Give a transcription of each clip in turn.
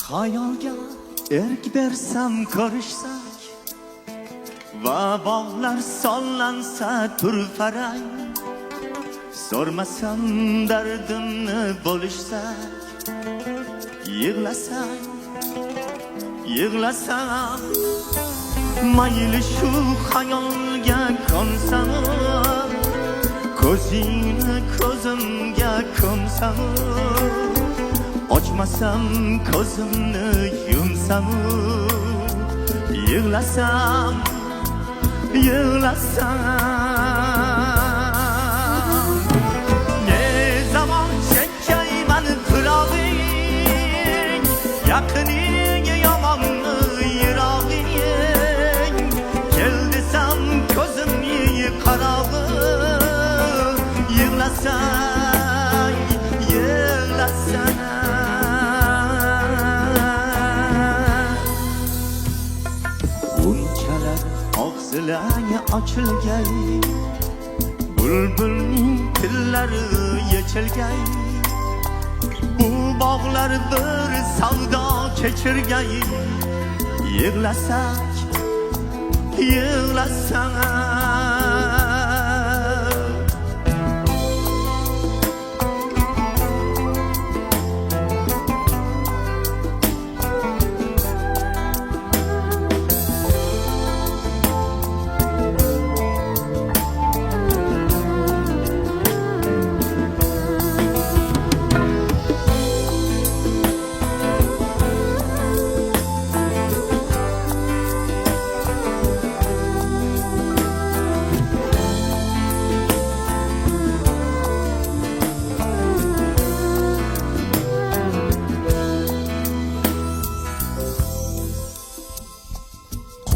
Hayolga erk bersam ko'rishsak va bog'lar sollansa turfarang, so'rmasam dardimni bo'lishsak, yig'lasam mayli shu xayolga konsam, ko'zingni ko'zimga ko'msam, ochmasam ko'zimni yumsam, yig'lasam ne zaman chekkayman firog'ing, yaqining yomonmi yirog'ing, kel desam ko'zimning qarog'i, yig'lasam og'zilari ochilgay, bulbulning tillari yechilgay, bu bog'lar bir savdo kechirgay, yig'lasak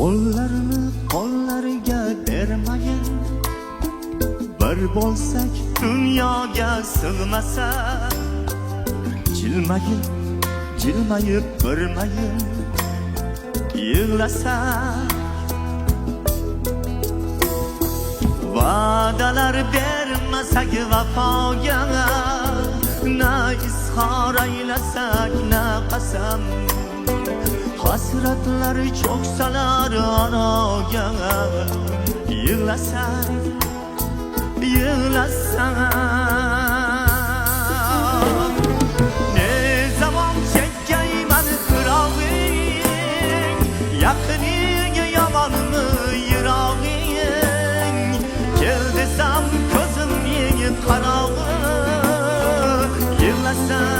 qo'llarini qo'llariga bermayin, bir bo'lsak dunyoga sig'masa, jilmayib birmayin, yig'lasak, va'dalar bermasak vafoga, na izhor aylasak na qasam, hasratlar cho'ksalar onaga, yig'lasam ne zaman chekkayman firog'ing, yaqining yomonmi yirog'ing, kel desam ko'zimning qarog'i, yig'lasam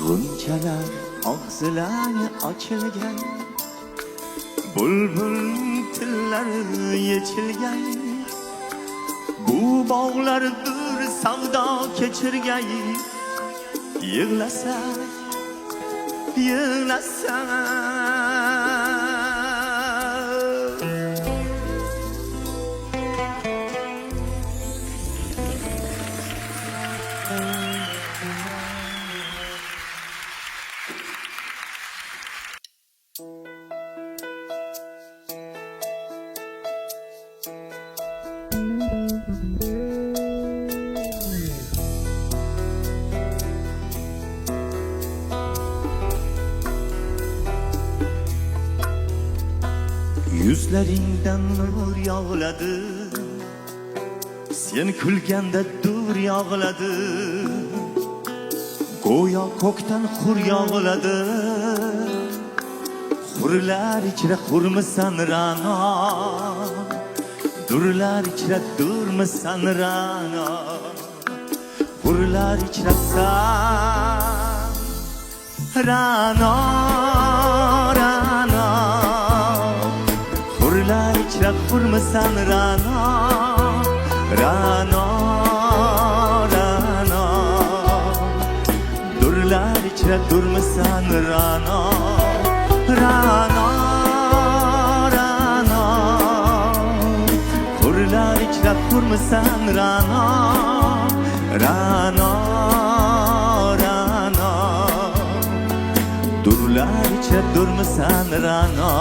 g'unchalar og'zilari ochilgan, bulbulning tillari yechilgan, bu bog'lar bir savdo kechirgay, yig'lasak yuzlaringdan nur yog'iladi, sen kulganda dur yog'iladi, go'yo ko'kdan xur yog'iladi, xurlar ichra xurmisan ra'no, durlar ichra durmisan ra'no, xurlar ichra san Ra'no, Ra'no, hurlar ichra hurmisan Ra'no, Ra'no, Ra'no, durlar ichra durmisan Ra'no, Ra'no, Ra'no, hurlar ichra hurmisan Ra'no, Ra'no, Ra'no, durlar ichra durmisan Ra'no.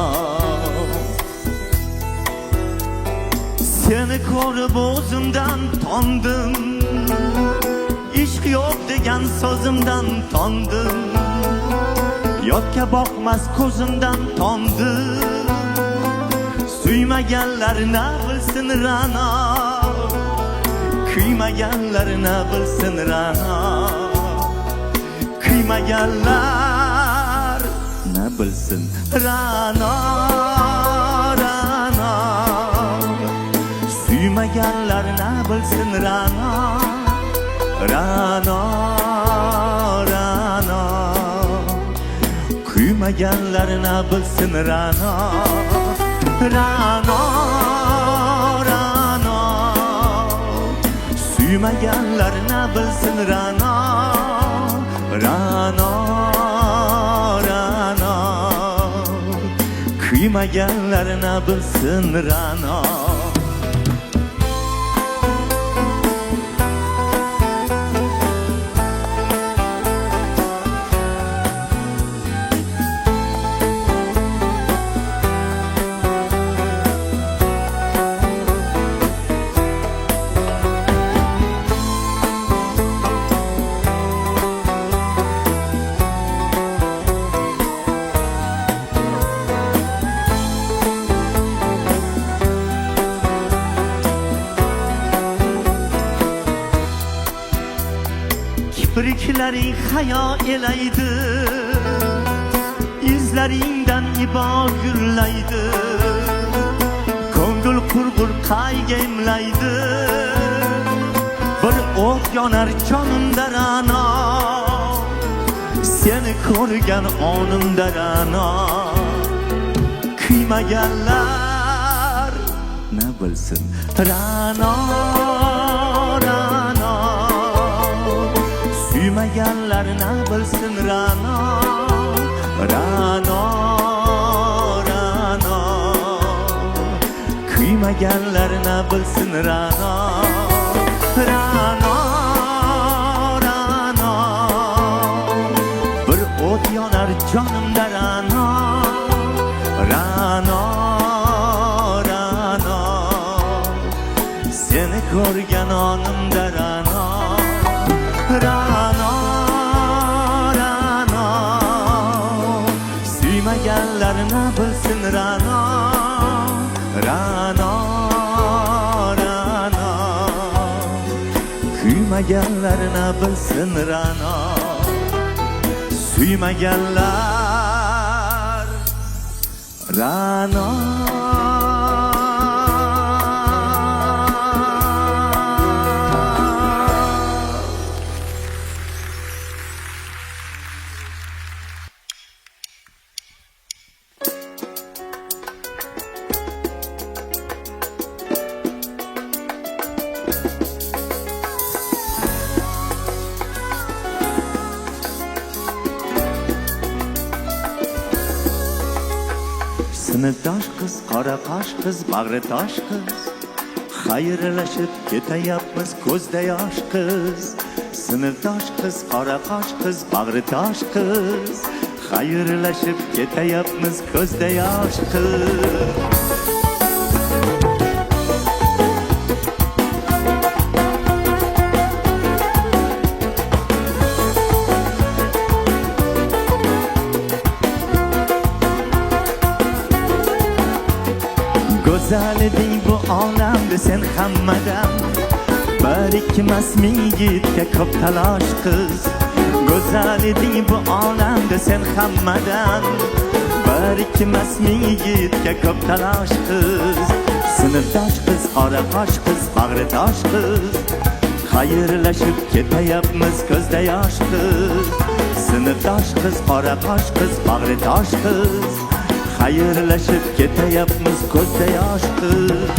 Seni ko'rib o'zimdan tondim, ishq yo'q degan so'zimdan tondim, yotga boqmas ko'zimdan tondim. Suymaganlar na bilsin Ra'no, kuymaganlar na bilsin Ra'no, kuymaganlar na bilsin Ra'no, Ra'no, suymaganlar na bilsin Ra'no, Ra'no, Ra'no, kuymaganlar na bilsin Ra'no, Ra'no, Ra'no, suymaganlar na bilsin Ra'no, Ra'no, Ra'no, kuymaganlar na bilsin Ra'no. Kipriklaring hayo elaydi, izlaringdan ibo gurlaydi, ko'ngil qurg'ur qayga imlaydi, bir o't yonar jonimda Ra'no, seni ko'rgan onimda Ra'no, kuymaganlar na bilsin Ra'no, Ra'no, suymaganlar na bilsin Ra'no, Ra'no, Ra'no, kuymaganlar na bilsin Ra'no, Ra'no, Ra'no, bir o't yonar jonimda Ra'no, Ra'no, Ra'no, seni ko'rgan onimda Ra'no, Ra'no, Ra'no, suymaganlar na bilsin Ra'no, Ra'no, Ra'no, kuymaganlar na bilsin Ra'no, suymaganlar Ra'no. Sinfdosh qiz, qora qosh qiz, bag'ri tosh qiz, xayrlashib ketayapmiz ko'zda yosh qiz. Sinfdosh qiz, qora qosh qiz, bag'ri tosh qiz, xayrlashib ketayapmiz ko'zda yosh qiz. Go'zal eding bu olamda sen hammadan, birikmas ming yigitga ko'p talosh qiz. Go'zal eding bu olamda sen hammadan, birikmas ming yigitga ko'p talosh qiz. Sinfdosh qiz, qora qosh qiz, bag'ri tosh qiz, xayrlashib ketayapmiz ko'zda yosh qiz. sinfdosh qiz, qora qosh qiz, bag'ri tosh qiz. Xayrlashib ketayapmiz, ko'zda yosh qiz.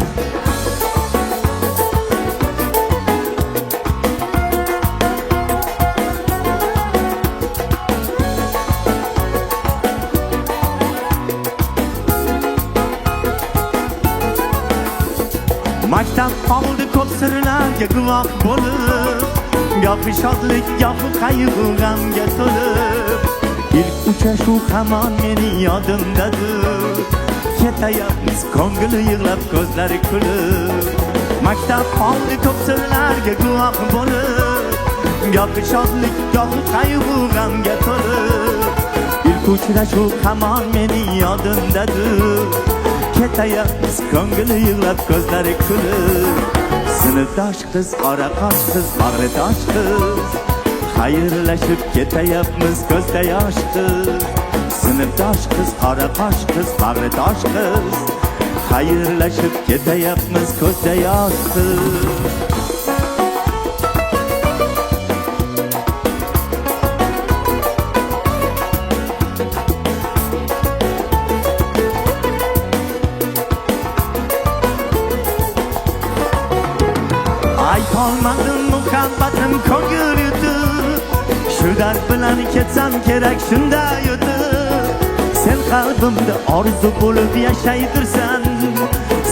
Maktab oldi ko'p sirlarga guvoh bo'lib, gohi shodlik, gohi qayg'u g'amga to'lib. İlk uchrashuv hamon mening yodimdadir. Ketayapmiz ko'ngli yig'lab, ko'zlari kulib. Maktab oldi ko'p sirlarga guvoh bo'lib, gohi shodlik, gohi qayg'u g'amga to'lib. İlk uchrashuv hamon mening yodimdadir. Ketayapmiz ko'ngli yig'lab, ko'zlari kulib. Sinfdosh qiz, qora qosh qiz, bag'ri tosh qiz. Xayrlashib ketayapmiz, ko'zda yosh qiz. Sinfdosh qiz, qora qosh qiz, bag'ri tosh qiz. Xayrlashib ketayapmiz, ko'zda yosh qiz. Aytolmadim muhabbatim ko'ngil yutib, shu dard bilan ketsam kerak shunday yutib. Sen qalbimda orzu bo'lib yashaydirsan,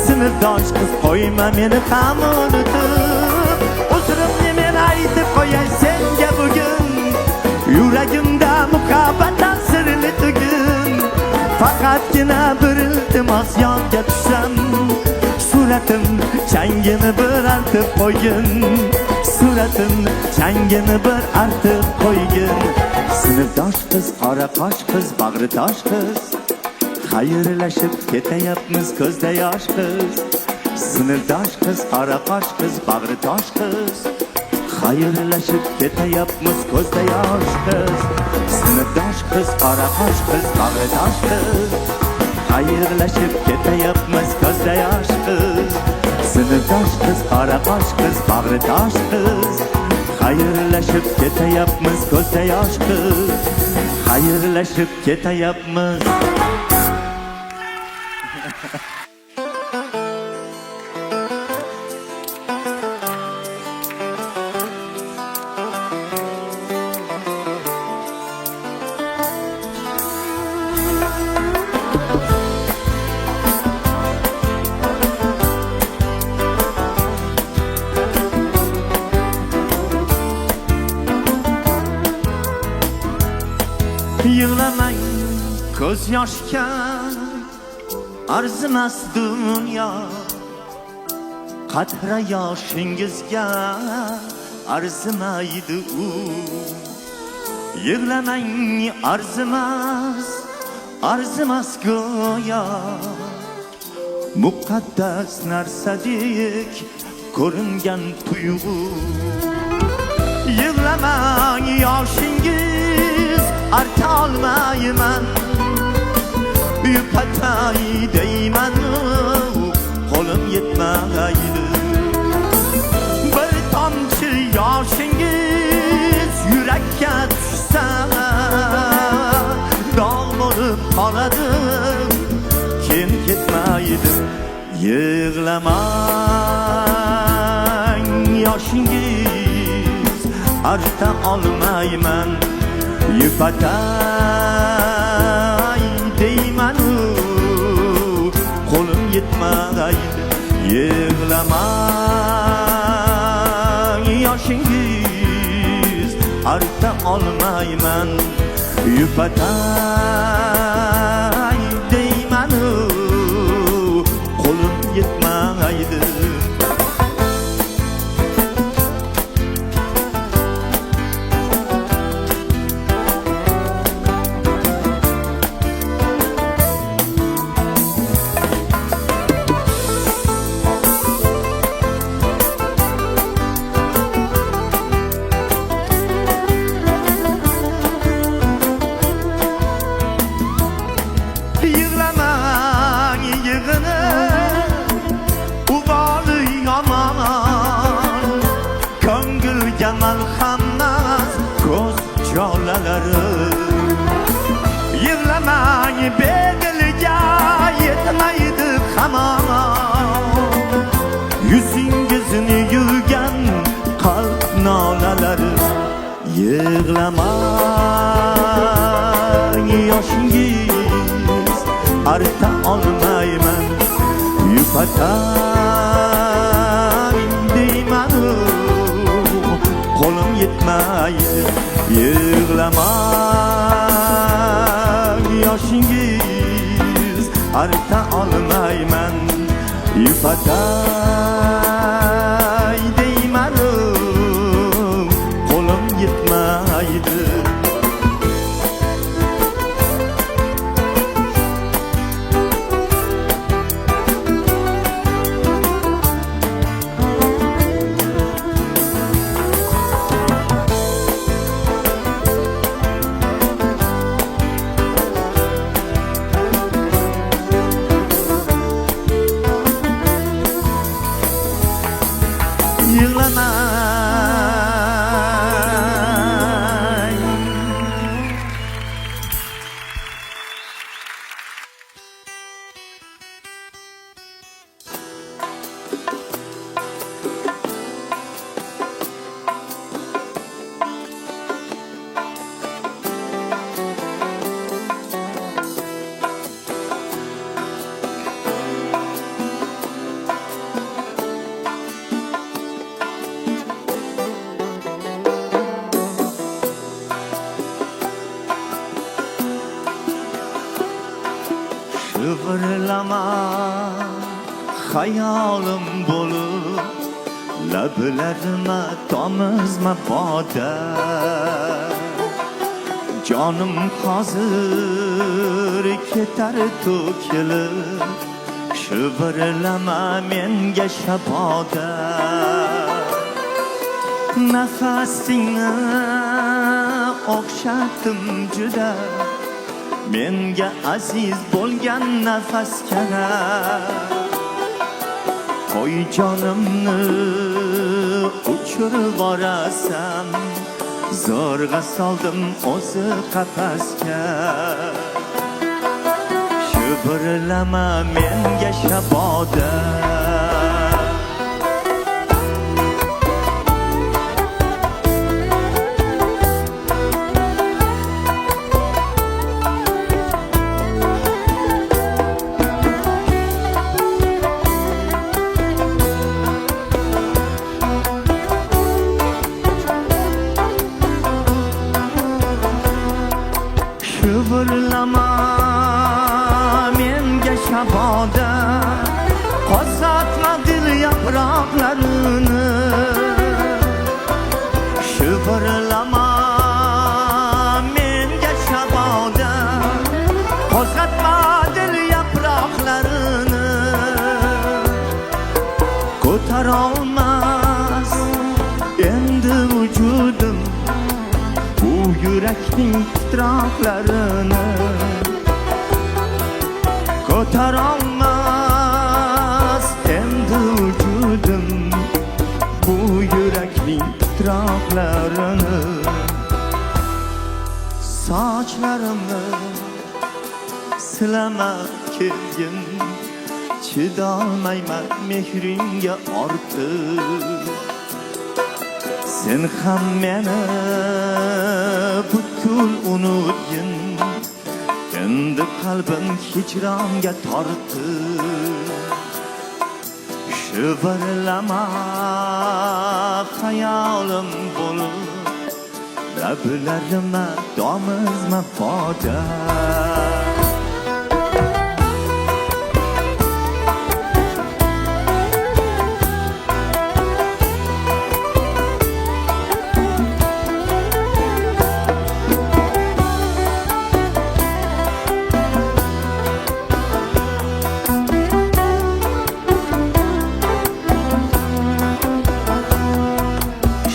sinfdosh qiz, qo'yma meni ham unutib. Uzrimni men aytib qo'yay senga bugun, yuragimda muhabbatdan sirli tugin. Faqatgina bir iltimos yonga tushsam, suratim changini bir artib qo'ygin. Suratim changini bir artib qo'ygin. Sinfdosh qiz, qora qosh qiz, bag'ri tosh qiz. Xayrlashib ketayapmiz, ko'zda yosh qiz. Sinfdosh qiz, qora qosh qiz, bag'ri tosh qiz. Xayrlashib ketayapmiz, ko'zda yosh qiz. Sinfdosh qiz, qora qosh qiz, bag'ri tosh qiz. Xayrlashib ketayapmiz, ko'zda yosh qiz. Sinfdosh qiz, qora qosh qiz, bag'ri tosh qiz. Xayrlashib ketayapmiz, ko'zda yosh qiz. Xayrlashib ketayapmiz. Yig'lamang ko'z yoshga, arzimas dunyo. Qatra yoshingizga arzimaydi u. Yig'lamang, arzimas, arzimas go'yo. Muqaddas narsadek ko'ringan tuyg'u. Yig'lamang yoshingiz, arta olmayman. Yupatay deyman, qo'lim yetmaydi. Bir tomchi yoshingiz yurakka tushsa, dog' bo'lib qoladi, keyin ketmaydi. Yig'lamang yoshingiz, arta olmayman. Yupatay deyman, qo'lim yetmaydi. Yig'lamang yoshingiz, arta olmayman. Yupatay deyman, qo'lim yetmaydi. bedilga yetmaydi hamon Yüzüngizni yuvgan qalb nolalari Yig'lamang yoshingiz arta olmayman Yupatay deymanu qo'lim yetmaydi Yig'lamang yoshingiz arta olmayman Yupatay deymanu qo'lim yetmaydi Shivirlama hayolim bo'lib lablarima tomizma boda jonim hozir ketar to'kilib shivirlama menga shaboda nafasingni o'xshatdim juda menga aziz bo'lgan nafas kerak qo'y jonimni uchirib borasan zo'rg'a soldim o'zi qafasga shivirlama menga shaboda Shivirlama menga shaboda qozatma dil yaproqlarini Shivirlama menga shaboda qozatma dil yaproqlarini ko'tarolmas endi vujudim bu yurakning titroqlarini ko'tarolmas endi vujudim bu yurakning titroqlarini sochlarimni silama kelgin chidolmayman mehringga ortib sen ham meni butkul unutgin endi qalbim hijronga tortib shivirlama hayolim bo'lib lablarima domizma foda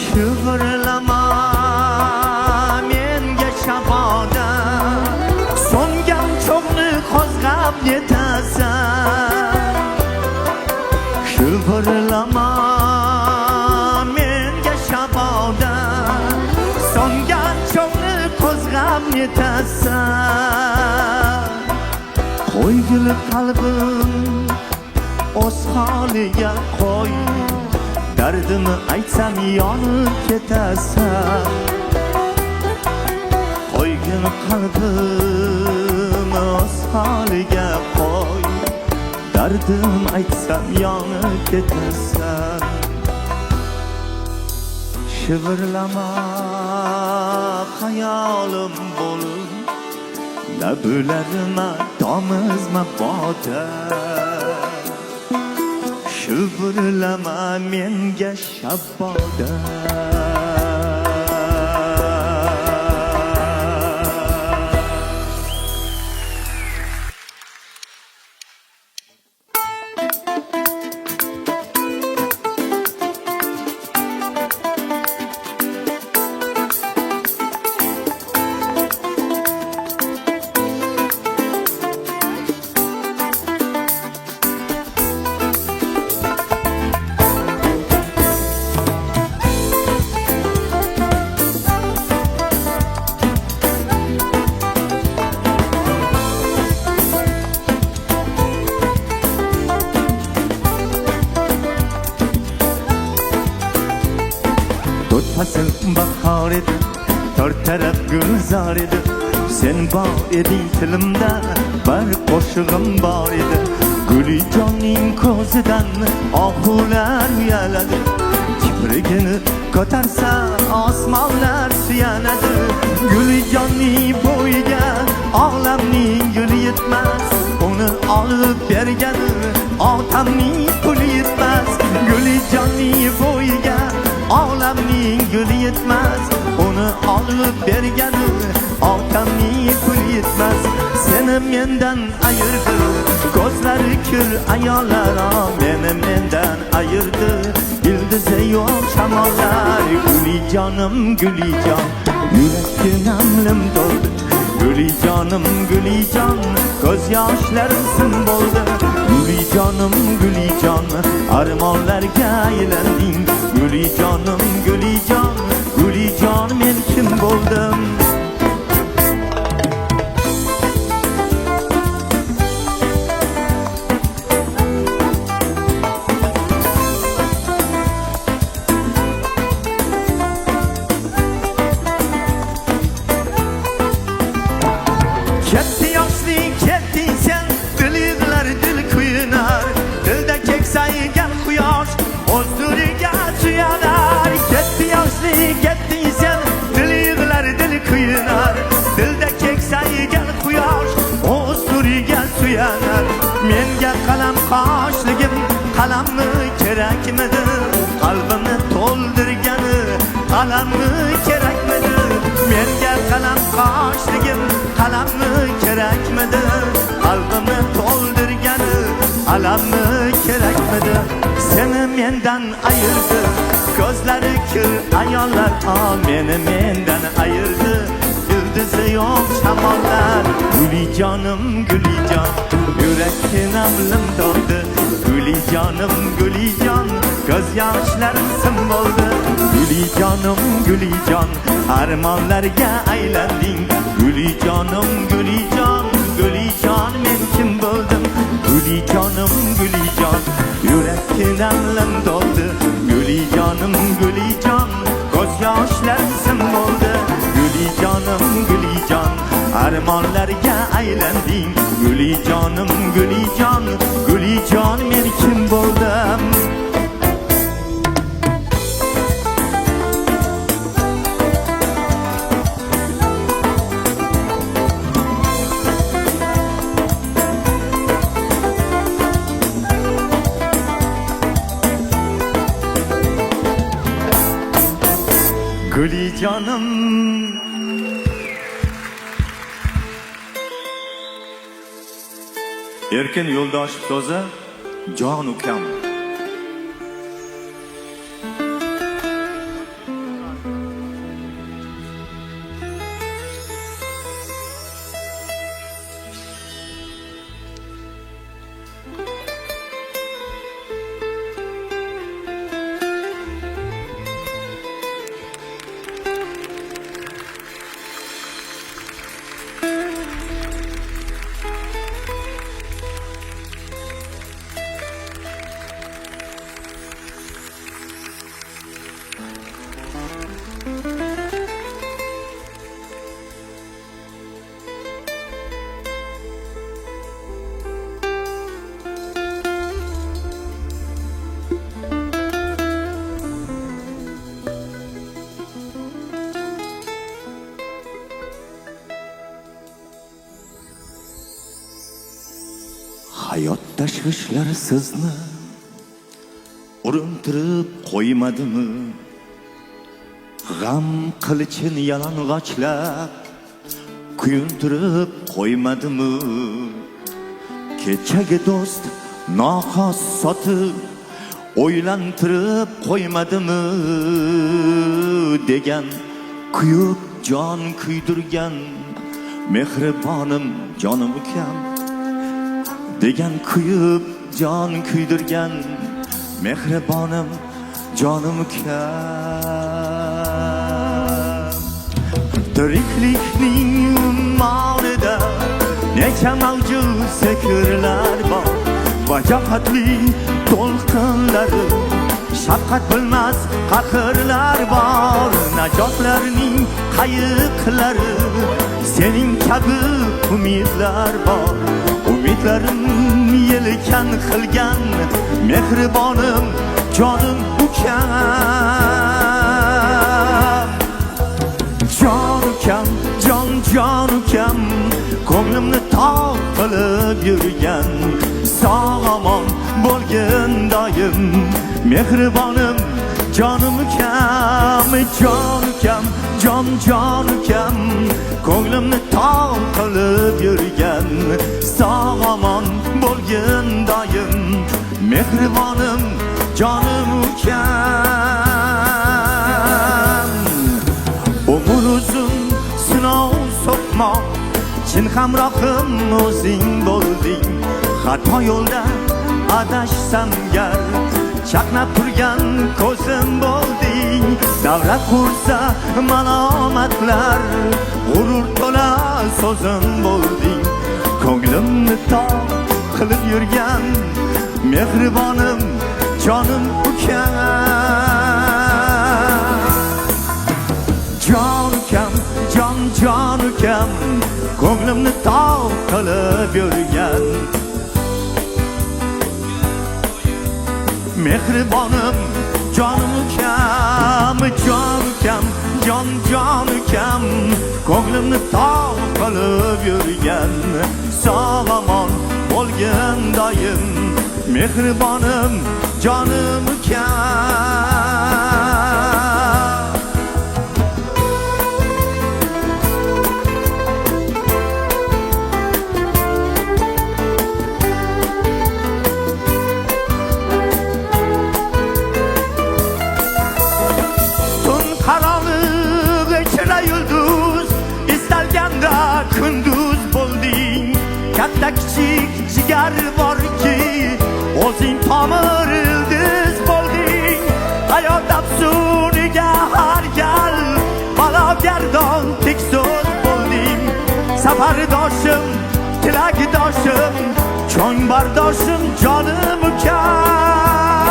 shivirlama menga shaboda so'ngan cho'g'ni qo'zg'ab netasan shivirlama menga shaboda so'ngan cho'g'ni qo'zg'ab netasan qo'ygili qalbim o'z holiga qo'y, dardimni aytsam yonib ketasan. Qo'ygili qalbim o'z holiga qo'y, dardim aytsam yonib ketasan. Shivirlama hayolim bo'lib, lablarima tomizma boda. Shivirlama menga shabboda. Fasıl bahar edi, dört taraf gülzar edi. Sen bor eding tilimda, bir qo'shig'im bor edi. Gulijonning ko'zidan ohular uyaladi. Kiprigini ko'tarsa osmonlar suyanadi. Gulijonning bo'yiga olamning guli yetmas. Uni olib bergani otamning puli yetmas. Gulijonning bo'yiga olamning guli yetmas. Uni olib bergani otamning puli yetmas. Seni mendan ayirdi ko'zlari kir ayollar, meni mendan ayirdi ildizi yo'q shamollar. Gulijonim gulijon, yurakdan lim to'ldi. Gulijonim gulijon, ko'z yoshlarim sim bo'ldi. Gulijonim gulijon, armonlarga aylanding. Gulijonim gulijon, gulijon men kim bo'ldim? Ketdi yoshlik ketding sen, dillar dil kuyunar. Dilda keksaygan quyosh o'z nuriga suyanar. Ketdi yoshlik ketding sen, dillar dil kuyunar. Dilda keksaygan quyosh o'z nuriga suyanar. Menga qalam qoshligim qalamni kerakmidi? Qalbimni to'ldirgani qalamni kerakmidi? Menga qalam qoshligim qalamni kerakmidi? Qalbimni to'ldirgani qalamni kerakmidi? Seni mendan ayirdi ko'zlari kir ayollar, meni mendan ayirdi ildizi yo'q shamollar. Gulijonim gulijon, yurakdan lim to'ldi. Gulijonim gulijon, ko'z yoshlarim sim bo'ldi. Gulijonim gulijon, armonlarga aylanding. Gulijonim gulijon, gulijon men kim bo'ldim? Gulijonim gulijon, yurakdan lim to'ldi. Gulijonim gulijon, ko'z yoshlarim sim bo'ldi. Gulijonim gulijon, armonlarga aylanding. Gulijonim gulijon, gulijon men kim bo'ldim? Gulijonim Erkin Yo'ldoshev so'zi, jon ukam. hayot tashvishlari sizni urintirib qo'ymadimi? G'am qilichin yalang'ochlab kuyuntirib qo'ymadimi? Kechagi do'st noxos sotib o'ylantirib qo'ymadimi? Degan kuyib jon kuydirgan mehribonim jonim ukam, degan kuyib jon kuydirgan mehribonim jonim ukam. Tiriklikning ummonida necha mavju sekrlar bor, vajohatli to'lqinlari, shafqat bilmas qahrlar bor. Najotlarning qayiqlari, sening kabi umidlar bor. Umidlarim yelkan qilgan mehribonim jonim ukam. Jon ukam, jon ukam, ko'nglimni tog' qilib yurgan, sog' omon bo'lgin doim mehribonim jonim ukam. Jon ukam, jon ukam, ko'nglimni tog' qilib yurgan, sog' omon bo'lgin doim mehribonim jonim ukam. Umr uzun sinov so'kmoq, chin hamrohim o'zing bo'lding. Xato yo'lda adashsam gar, chaqnab turgan ko'zim bo'lding. Davra qursa malomatlar, g'urur to'la so'zim bo'lding. Ko'nglimni tog' qilib yurgan mehribonim jonim ukam. Jon ukam, jon ukam, ko'nglimni tog' qilib yurgan mehribonim jonim ukam. Jon ukam, jon ukam, ko'nglimni tog' qilib yurgan, sog' omon bo'lgin doim mehribonim jonim ukam. Kunduz bo'lding, katta kichik jigar borki, o'zing tomir ildiz bo'lding. Hayot afsuniga har gal balogardon tek so'z bo'lding. Safardoshim, tilakdoshim, cho'ng bardoshim jonim ukam.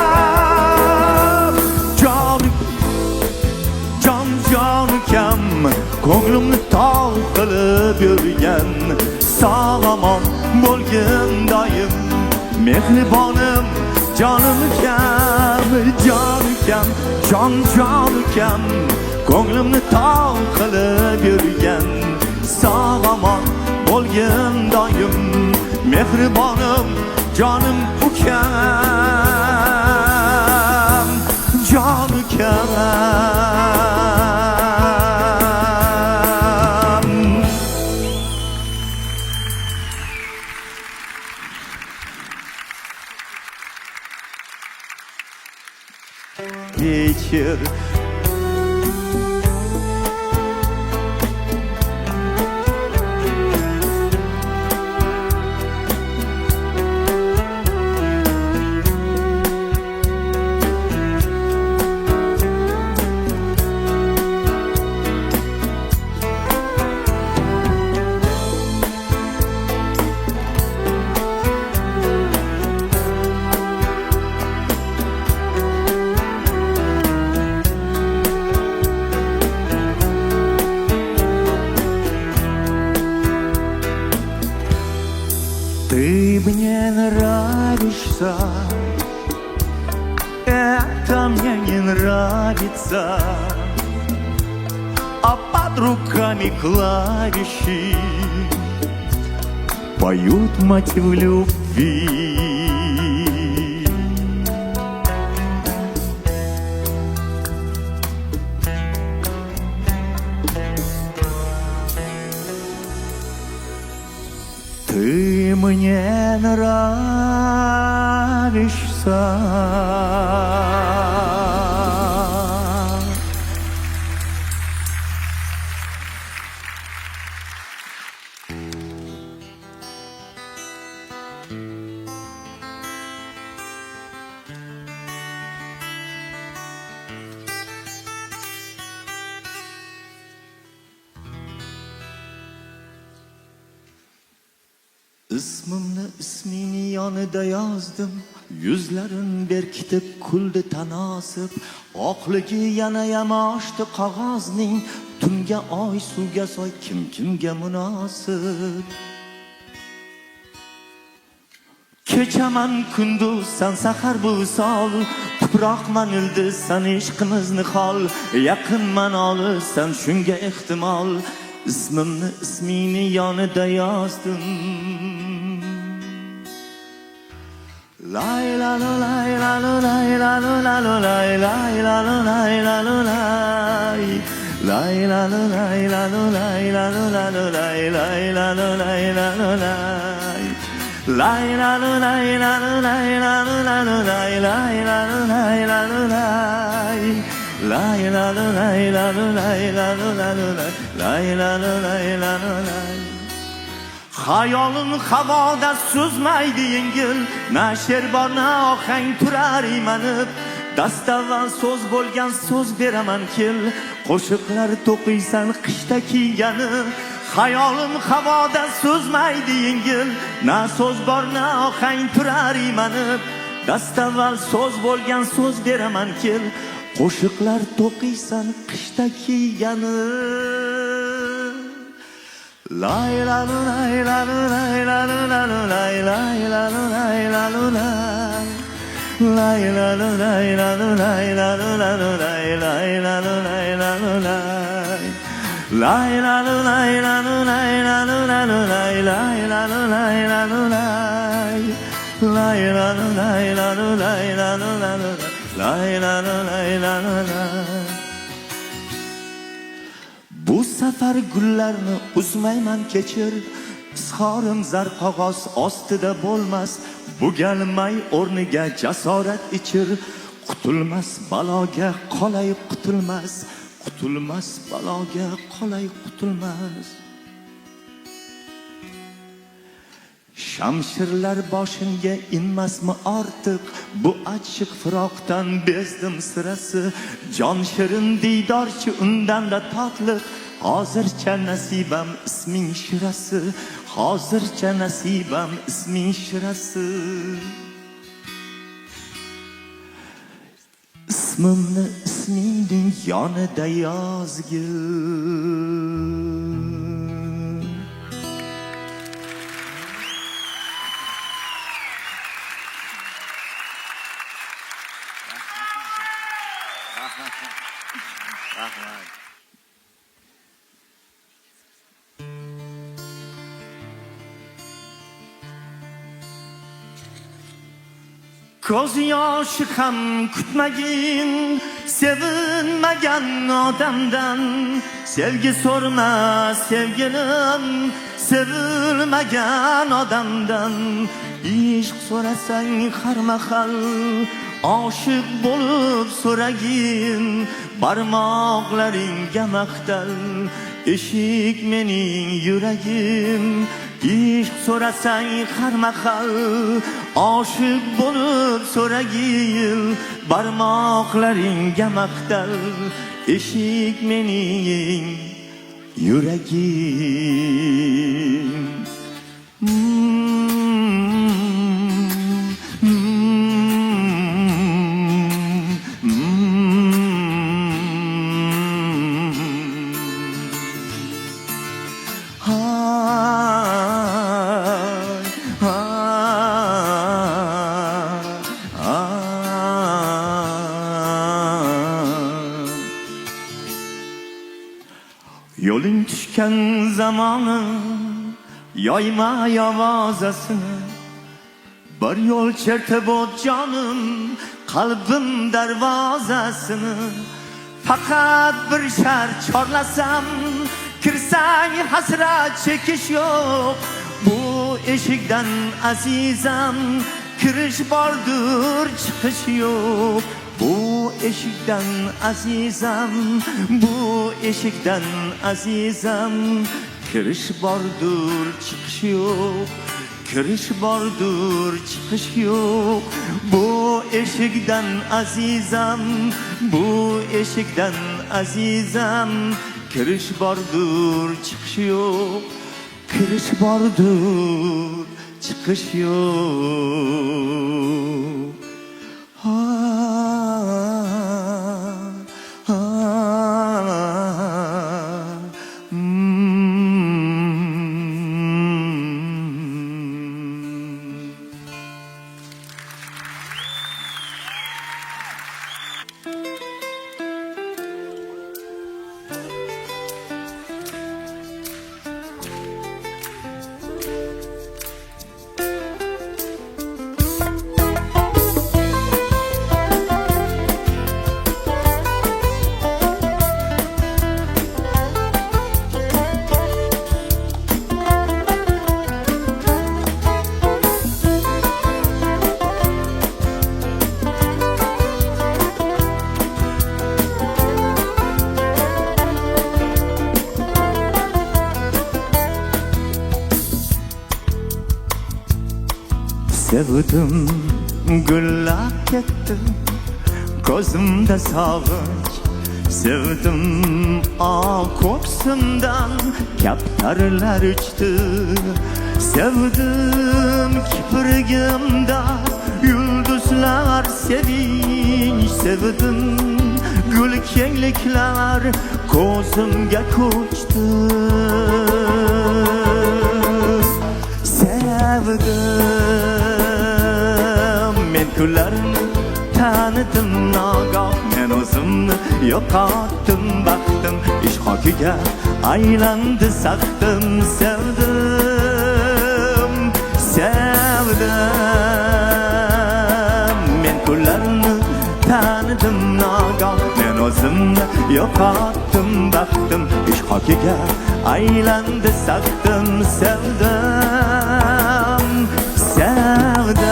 Jon ukam, ko'nglimni tog' qilib yurgan, sog' omon bo'lgin doim mehribonim jonim ukam. Jon ukam, jon ukam, ko'nglimni tog' qilib yurgan, sog' omon bo'lgin doim mehribonim jonim ukam. Jon ukam. Вечер ты мне нравишься, это мне не нравится. А под руками клавиши поют мотив любви. Ты мне нравишься, ismini yonida yozdim, yuzlarin berkitib kuldi tanosib, oqligi yanayam oshdi qog'ozning, tunga oy suvga soy kimga munosib. Kechaman kunduz san sahar bu sol, tuproqman ildiz san ishqimizni xol, yaqinman olis san shunga ehtimol, ismini yonida yozdim. Lay la la lay la la lay la la la la lay lay la la lay la la lay lay la la lay la la lay la la la lay lay la la lay la la lay lay la la lay la la lay la la la lay lay la la lay la la lay lay la la lay la la lay la la la lay la la lay la la lay. Hayolim havoda so'zmaydi yengil, na she'r bor na ohang turar imanib, dastavval so'z bo'lgan so'z beraman kel, qo'shiqlar to'qiysan qishda kiygani. Hayolim havoda so'zmaydi yengil, na so'z bor na ohang turar imanib, dastavval so'z bo'lgan so'z beraman kel, qo'shiqlar to'qiysan qishda kiygani. Lay la la lay la la lay la la la lay lay la la lay la la lay lay la la lay la la lay la la la lay lay la la lay la la lay lay la la lay la la lay la la la lay lay la la lay la la lay lay la la lay la la lay la la la lay la la lay la la lay. Bu safar gullarni uzmayman kechir, izhorim zar qog'oz ostida bo'lmas, bu galmay o'rniga jasorat ichir, qutulmas baloga qolay qutulmas, qutulmas baloga qolay qutulmas. Shamshirlar boshimga inmasmi ortiq, bu achchiq firoqdan bezdim sirasi, jon shirin diydorchi undan-da totliq, hozircha nasibam isming shirasi, hozircha nasibam isming shirasi. Ismimni ismingning yonida yozgin. Ko'z yoshi ham kutmagin sevinmagan odamdan, sevgi so'rma sevgilim sevilmagan odamdan. Ishq so'rasang har mahal oshiq bo'lib so'ragin, barmoqlaringga maqtal eshik mening yuragim. Ishq so'rasang har mahal oshiq bo'lib so'ragin, barmoqlaringga maqtal eshik mening yuragim. Yo'ling tushgan zamoni yoyma yovozasini, Bir yol chertib o't canım, qalbim darvozasini. Faqat bir shart chorlasam, kirsang hasrat chekish yo'q. Bu eshikdan azizam, kirish bordir, chiqish yo'q. Bu eshikdan azizam, bu eshikdan azizam, kirish bordir, chiqish yo'q. Kirish bordir, chiqish yo'q. Bu eshikdan azizam, bu eshikdan azizam, kirish bordir, chiqish yo'q. Kirish bordir, chiqish yo'q. Ha, ha, sevdim, gullab ketdim, ko'zimda sog'inch. Sevdim, ko'ksimdan kaptarlar uchdi. Sevdim, kiprigimda yulduzlar sevinch. Sevdim, gul kengliklar ko'zimga ko'chdi. Sevdim, men kunlarni tanidim nagah. Men o'zimni yo'qotdim, baxtim ishqoqiga aylandi saxtim. Sevdim, sevdim, men kunlarni tanidim nagah. Men o'zimni yo'qotdim, baxtim ishqoqiga aylandi saxtim. Sevdim, sevdim.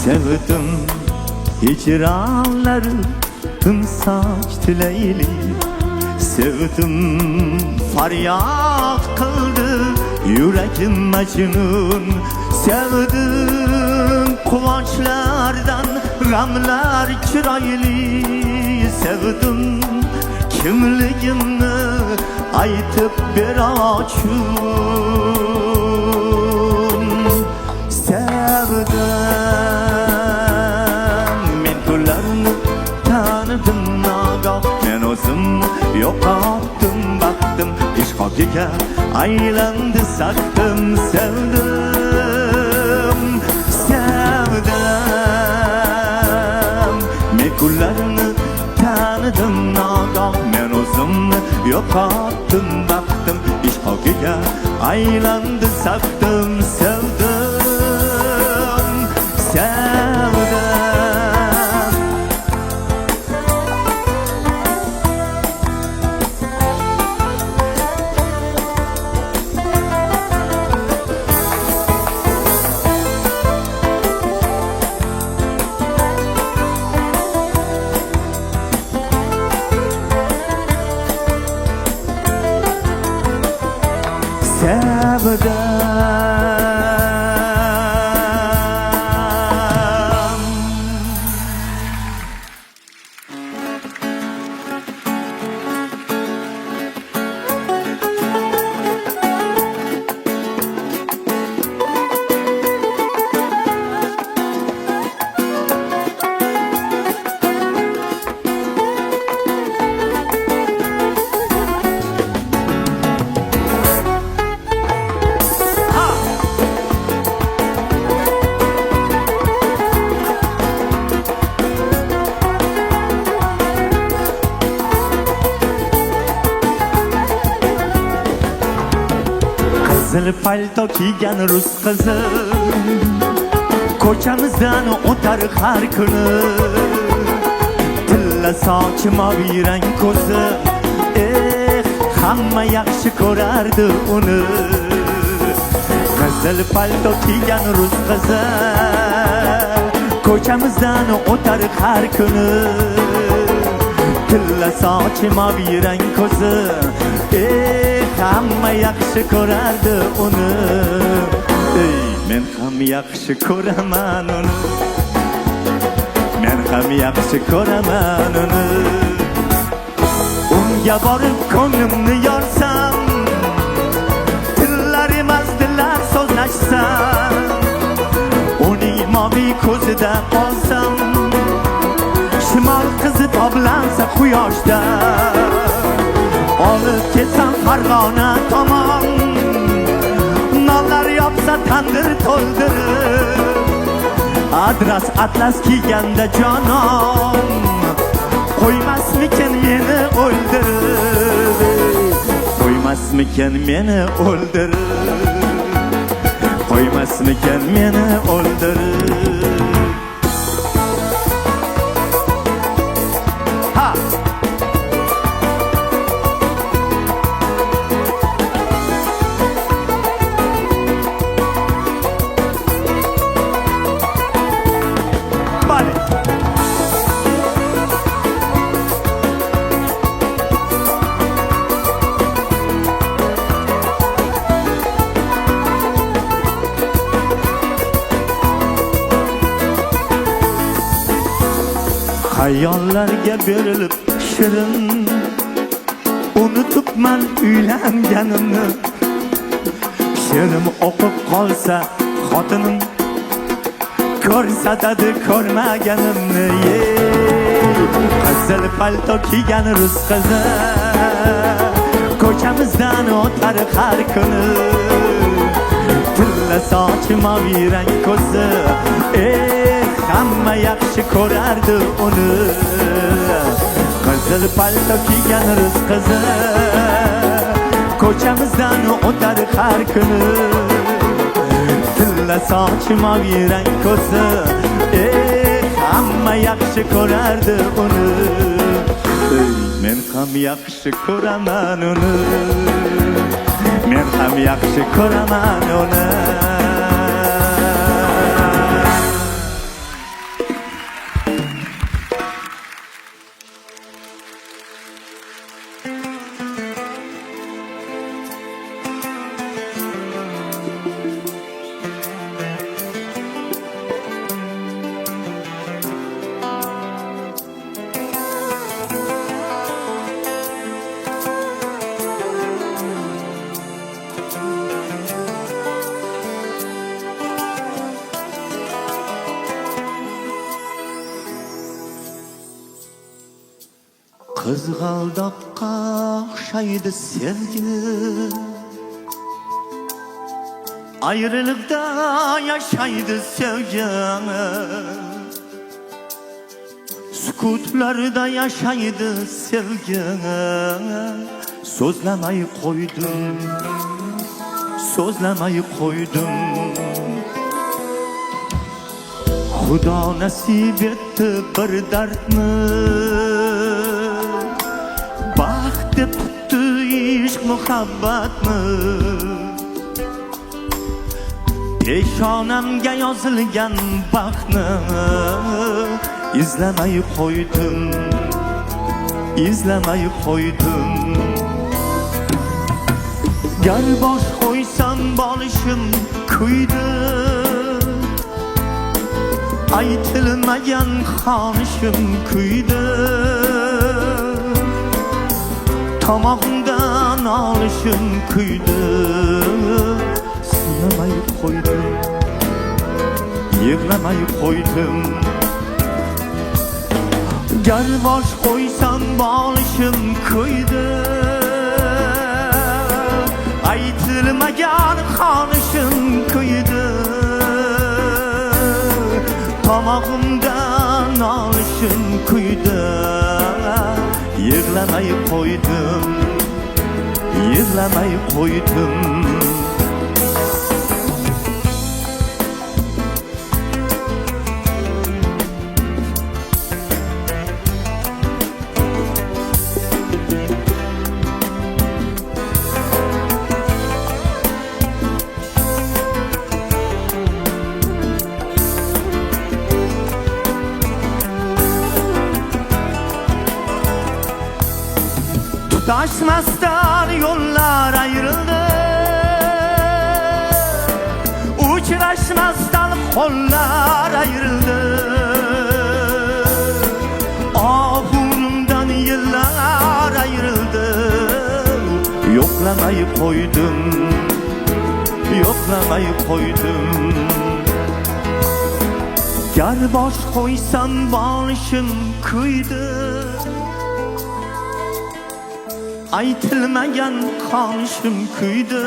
Sevdim, hicranları tımsaç tileyli. Sevdim, faryat kıldı yüreğim mecnun. Sevdim, kuvonchlardan g'amlar chiroyli. Sevdim, kimligimni aytib berachun. Sevdim, men kunlarni tanidim nagah. Men o'zimni yo'qotdim, baxtim ishqoqiga aylandi saxtim. Sevdim, sevdim, men kunlarni tanidim nagah. Men o'zimni yo'qotdim, baxtim ishqoqiga aylandi saxtim. Sevdim, sevdim. qizil palto kiygan rus qizi ko'chamizdan o'tar har kuni. Tilla sochi moviy rang ko'zi, hamma yaxshi ko'rardi uni. Qizil palto kiygan rus qizi ko'chamizdan o'tar har kuni. Tilla sochi moviy rang ko'zi, hamma yaxshi ko'rardi uni. Men ham yaxshi ko'raman uni, men ham yaxshi ko'raman uni. Unga borib ko'nglimni yorsam, tillar emas dillar so'zlashsam, uning moviy ko'zida qolsam, shimol qizi toblansa quyoshda, olib ketsam Farg'ona tomon, nonlar yopsa tandir to'ldirib, adras atlas kiyganda jonon, qo'ymasmikin meni o'ldirib, qo'ymasmikin meni o'ldirib, qo'ymasmikin meni o'ldirib. Hayollarga berilib shirin, unutibman uylanganimni. She'rim o'qib qolsa xotinim, ko'rsatadi ko'rmaganimni. Qizil palto kiygan rus qizi ko'chamizdan o'tar har kuni. Tilla sochi moviy rang ko'zi, hamma yaxshi ko'rardi uni. Qizil palto kiygan rus qizi ko'chamizdan o'tar har kuni. Tilla sochi moviy rang ko'zi, hamma yaxshi ko'rardi uni. Men ham yaxshi ko'raman uni, men ham yaxshi ko'raman uni. Qizg'aldoqqa o'xshaydi sevgi, ayriliqda yashaydi sevgi, sukutlarda yashaydi sevgi. So'zlamay qo'ydim, so'zlamay qo'ydim, Xudo nasib etdi bir dardni. Baxt deb tutdi ishq muhabbatni, peshonamga yozilgan baxtni izlamay qo'ydim, izlamay qo'ydim. Gar bosh qo'ysam bolishim kuydi, aytilmagan xonishim kuydi. Tomog'imdan olishim kuydi, sinamay qo'ydim, yig'lamay qo'ydim. Gar bosh qo'ysam bolishim kuydi, aytilmagan xonishim kuydi. Tomog'imdan olishim kuydi, yig'lamay qo'ydim, yig'lamay qo'ydim. Taşmasdan yollar ayrıldı, uçraşmasdan kollar ayrıldı. Ahurumdan yıllar ayrıldı. Yoklamayı koydum, yoklamayı koydum. Gar bosh qo'ysam boshim kuydi, aytilmagan qonishim kuydi.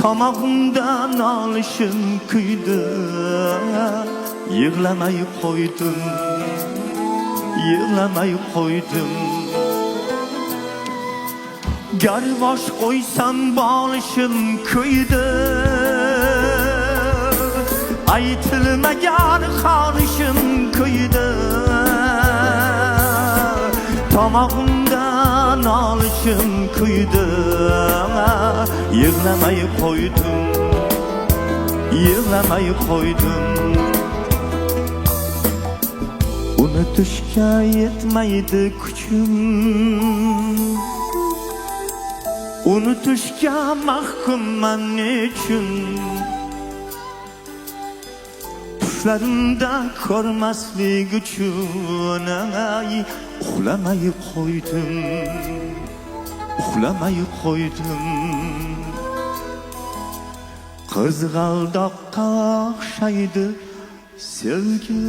Tomog'imdan olishim kuydi. Yig'lamay qo'ydim, yig'lamay qo'ydim. Gar bosh qo'ysam boshim kuydi, aytilmagan qonishim kuydi. Tomog'imdan olishim kuydi. Yig'lamay qo'ydim, yig'lamay qo'ydim. Unutishga yetmaydi kuchim, unutishga mahkumman nechun. Tushlarimda ko'rmaslik uchun uxlamay qo'ydim, uxlamay qo'ydim. Qizg'aldoqqa o'xshaydi sevgi.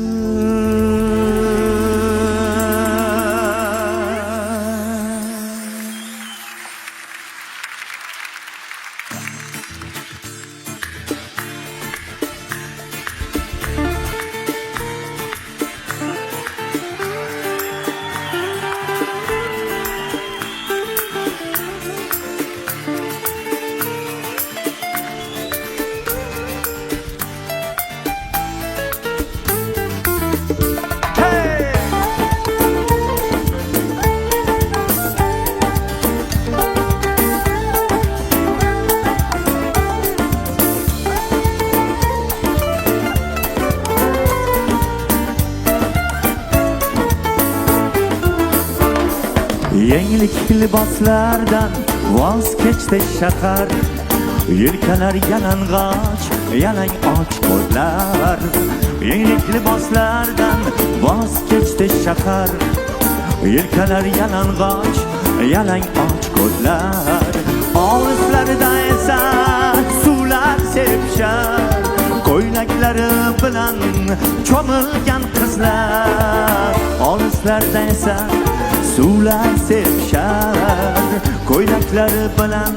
Yenglik liboslardan voz kechdi shahar, yelkalar yalang'och, yalang och qo'llar. Yenglik liboslardan voz kechdi shahar, yelkalar yalang'och, yalang och qo'llar. Olislarda esa suvlar sepishar, ko'ylaklari bilan cho'milgan qizlar. Olislarda esa suvlar sepishar, ko'ylaklari bilan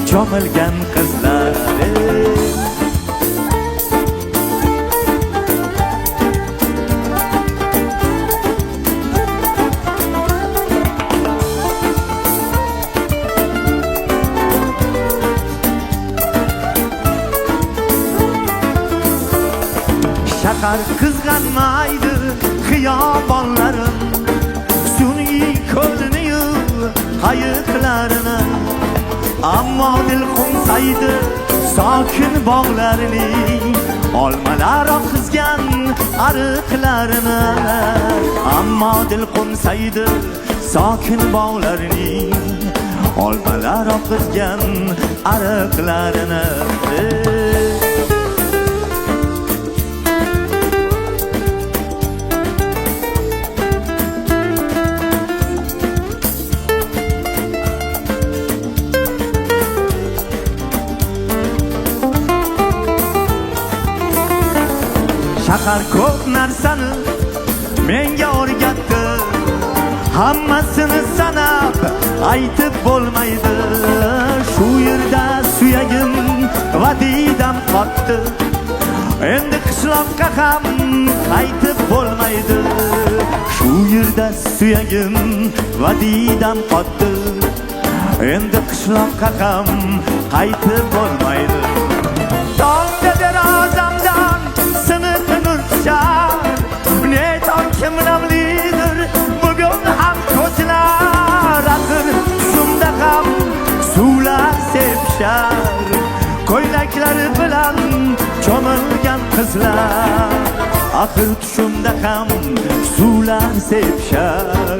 cho'milgan qizlar. Shahar qizg'anmaydi xiyobonlarim, sun'iy ko'lni-yu qayiqlarini. Ammo dil qo'msaydi sokin bog'larini, olmalar oqizgan ariqlarini. Ammo dil qo'msaydi sokin bog'larini, olmalar oqizgan ariqlarini. Shahar ko'p narsani menga o'rgatdi, hammasini sanab aytib bo'lmaydi. Shu yerda suyagim va diydam qotdi, endi qishloqqa ham qaytib bo'lmaydi. Shu yerda suyagim va diydam qotdi, endi qishloqqa ham qaytib bo'lmaydi. Tongda derazamdan siniq nur tushar, ne tokim namlidir bugun ham ko'zlar. Axir tushimda ham suvlar sepishar, ko'ylaklari bilan cho'milgan qizlar. Axir tushimda ham suvlar sepishar,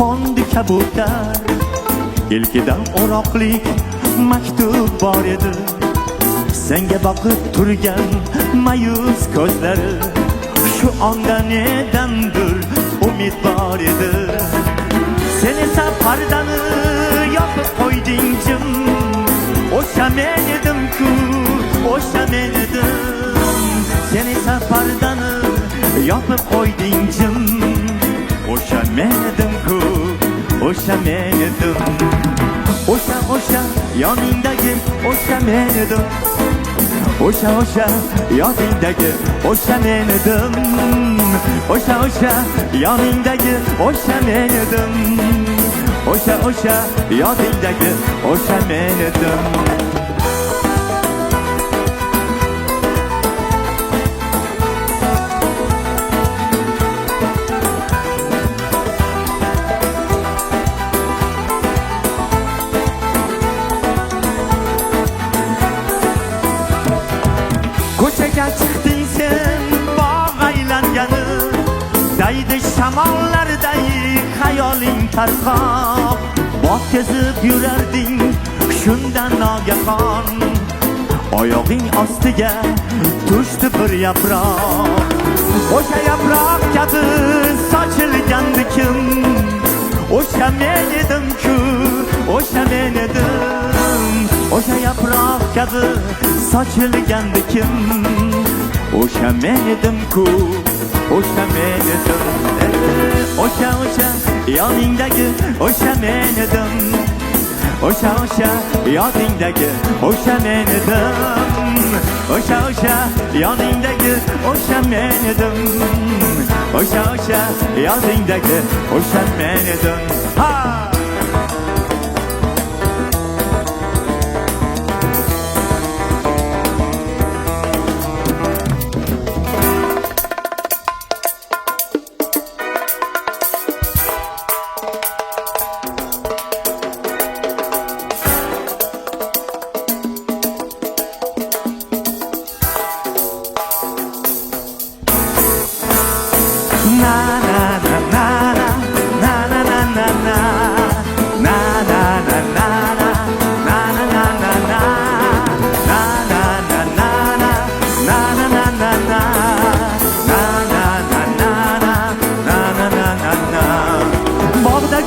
qo'ndi kabutar. Ilkidan o'roqlik maktub bor edi, senga boqib turgan mayus ko'zlari. Shu onda nedandir umid bor edi. Sen esa pardani yopib qo'yding jim. O'sha men edim-ku, o'sha men edim. Sen esa pardani yopib qo'yding jim. O'sha men edim-ku, o'sha men edim. O'sha yoningdagi o'sha men edim. O'sha yoningdagi o'sha men edim. O'sha yoningdagi o'sha men edim. O'sha yoningdagi o'sha men edim. Ko'chaga chiqding sen bog' aylangani, daydi shamollarday xayoling tarqoq. Bog' kezib yurarding shundan nogahon, oyog'ing ostiga tushdi bir yaproq. O'sha yaproq kabi sochilgandi kim? O'sha men edim-ku, o'sha men edim. O'sha yaproq kabi sochilgandi kim? O'sha men edim-ku, o'sha men edim. O'sha yoningdagi o'sha men edim. O'sha yoningdagi o'sha men edim. O'sha yoningdagi o'sha men edim. O'sha yoningdagi o'sha men edim. Ha!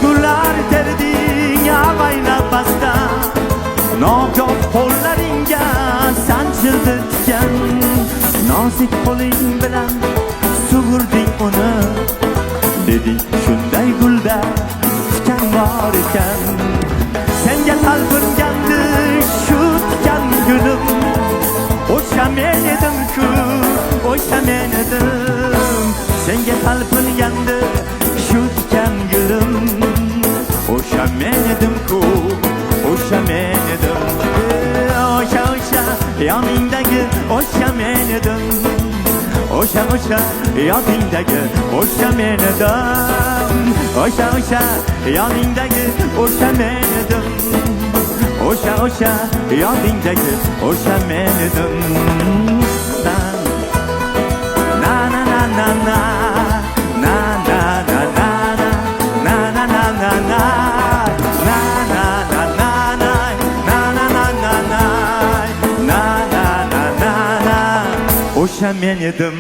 Gullar terding avaylab basta, nogoh qo'llaringga sanchildi tikan. Nozik qo'ling bilan sug'urding uni, deding shunday gulda tikan bor ekan. Senga talpingandi shu tikan gulim. O'sha men edim-ku, o'sha men edim. Senga talpingandi shu tikan gulim. O'sha men edim-ku, o'sha men edim. O'sha yoningdagi o'sha men edim. O'sha yoningdagi o'sha men edim. O'sha yoningdagi o'sha men edim. O'sha yoningdagi o'sha men edim. Na na na na na na na na na na na na na na. O'sha men edim.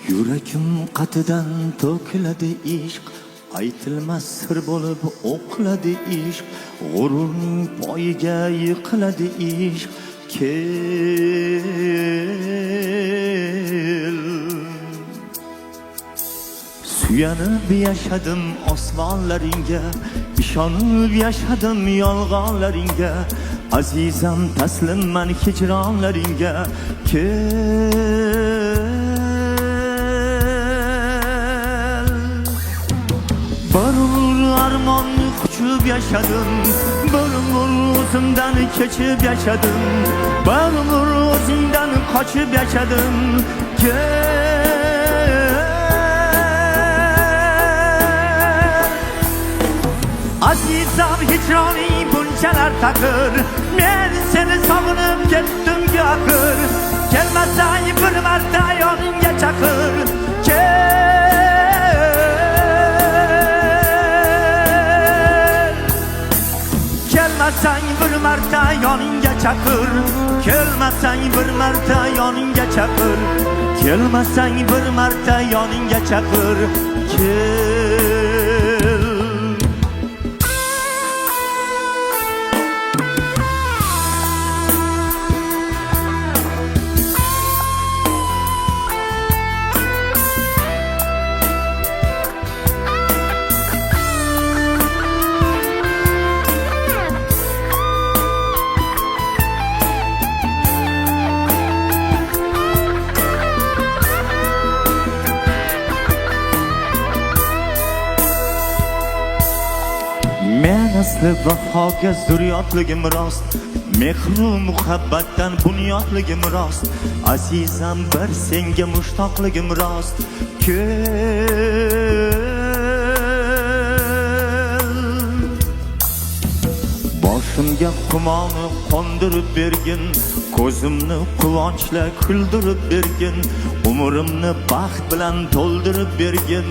Yuragim qatidan to'kiladi ishq, aytilmas sir bo'lib o'qiladi ishq. G'ururning poyiga yiqiladi ishq. Kel Suyanib yaşadım osmonlaringga, ishonib yaşadım yolg'onlaringga. Azizam taslimman hijronlaringga. Barur armonni quchib yaşadım, barur o'zimdan kechib yaşadım, barur o'zingdan qochib yaşadım. Azizam hicroni bunchalar taqir, men seni sog'inib ketdim-ku axir. Kelmasang bir marta yoningga chaqir. Kelmasang bir marta yoningga chaqir. Kelmasang bir marta yoningga chaqir. Kelmasang bir marta yoningga chaqir. Men asli vafoga zurriyotligim rost, mehru muhabbatdan bunyodligim rost. Azizam bir senga mushtoqligim rost. Boshimga xumoni qondirib bergin, ko'zimni quvonchla kuldirib bergin, umrimni baxt bilan to'ldirib bergin.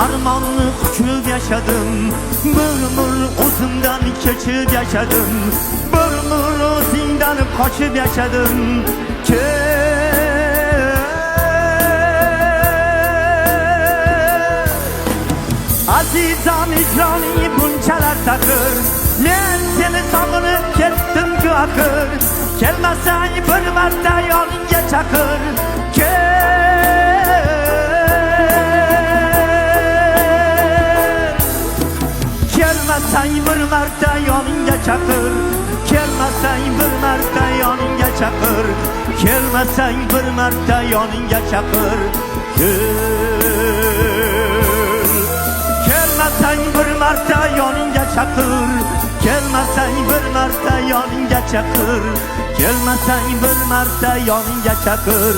Armonni quchib yaşadım, bir umr o'zimdan kechib yaşadım, bir umr o'zingdan qochib yaşadım. Azizam hicroni bunchalar taqir, men seni sog'inib ketdim-ku axir. Kelmasang bir marta yoningga chaqir. Kelmasang bir marta yoningga chaqir. Kelmasang bir marta yoningga chaqir. Kelmasang bir marta yoningga chaqir. Kelmasang bir marta yoningga chaqir. Kelmasang bir marta yoningga chaqir. Kelmasang bir marta yoningga chaqir.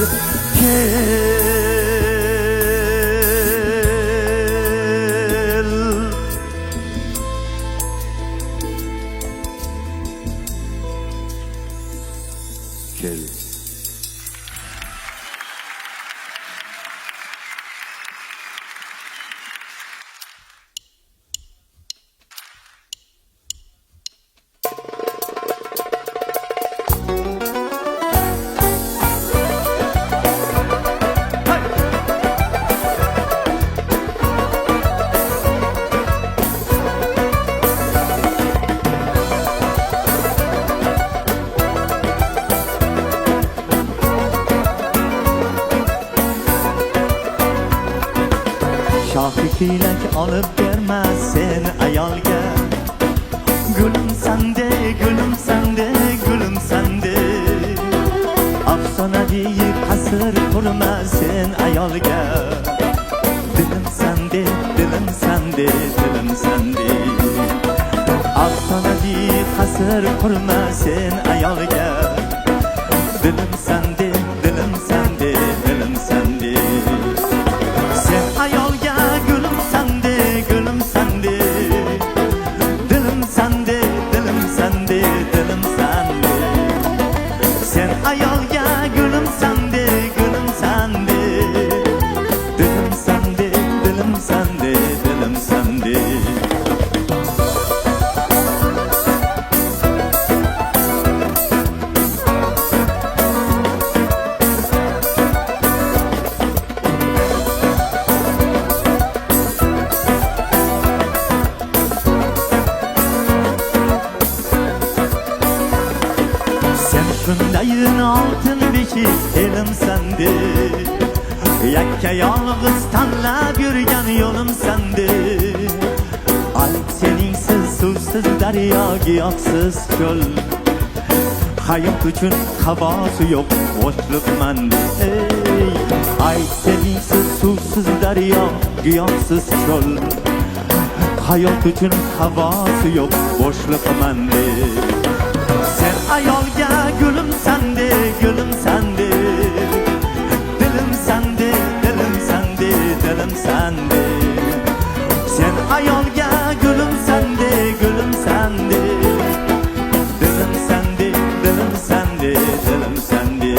Shohi ko'ylak olib bermas sen ayolga. Gulim sande, gulim sande, gulim sande. Afsonaviy qasr qurmas sen ayolga. Dilim sande, dilim sande, dilim sande. Afsonaviy qasr qurmas sen ayolga. Dilim sande, dilim sande, dilim sande. Sen ayolga gülüm sende, gülüm sende. Dilim sende, dilim sende, dilim sende. Sen ayolga gülüm sende, gülüm sende. Dilim sende, dilim sende, dilim sende. ki elim sendir. Yakka yalnız tanlab yurgan yo'lim sendir. Ayt seningsiz suvsiz daryo, giyohsiz ko'l. Hayot uchun havosi yo'q bo'shliq manda. Ayt seningsiz suvsiz daryo, giyohsiz ko'l. Hayot uchun havosi yo'q bo'shliq manda. Sen ayolga gulim sandi, gulim sandi. Dilim sandi, dilim sandi, dilim sandi. Sen ayolga gulim sandi, gulim sandi. Dilim sandi, dilim sandi, dilim sandi.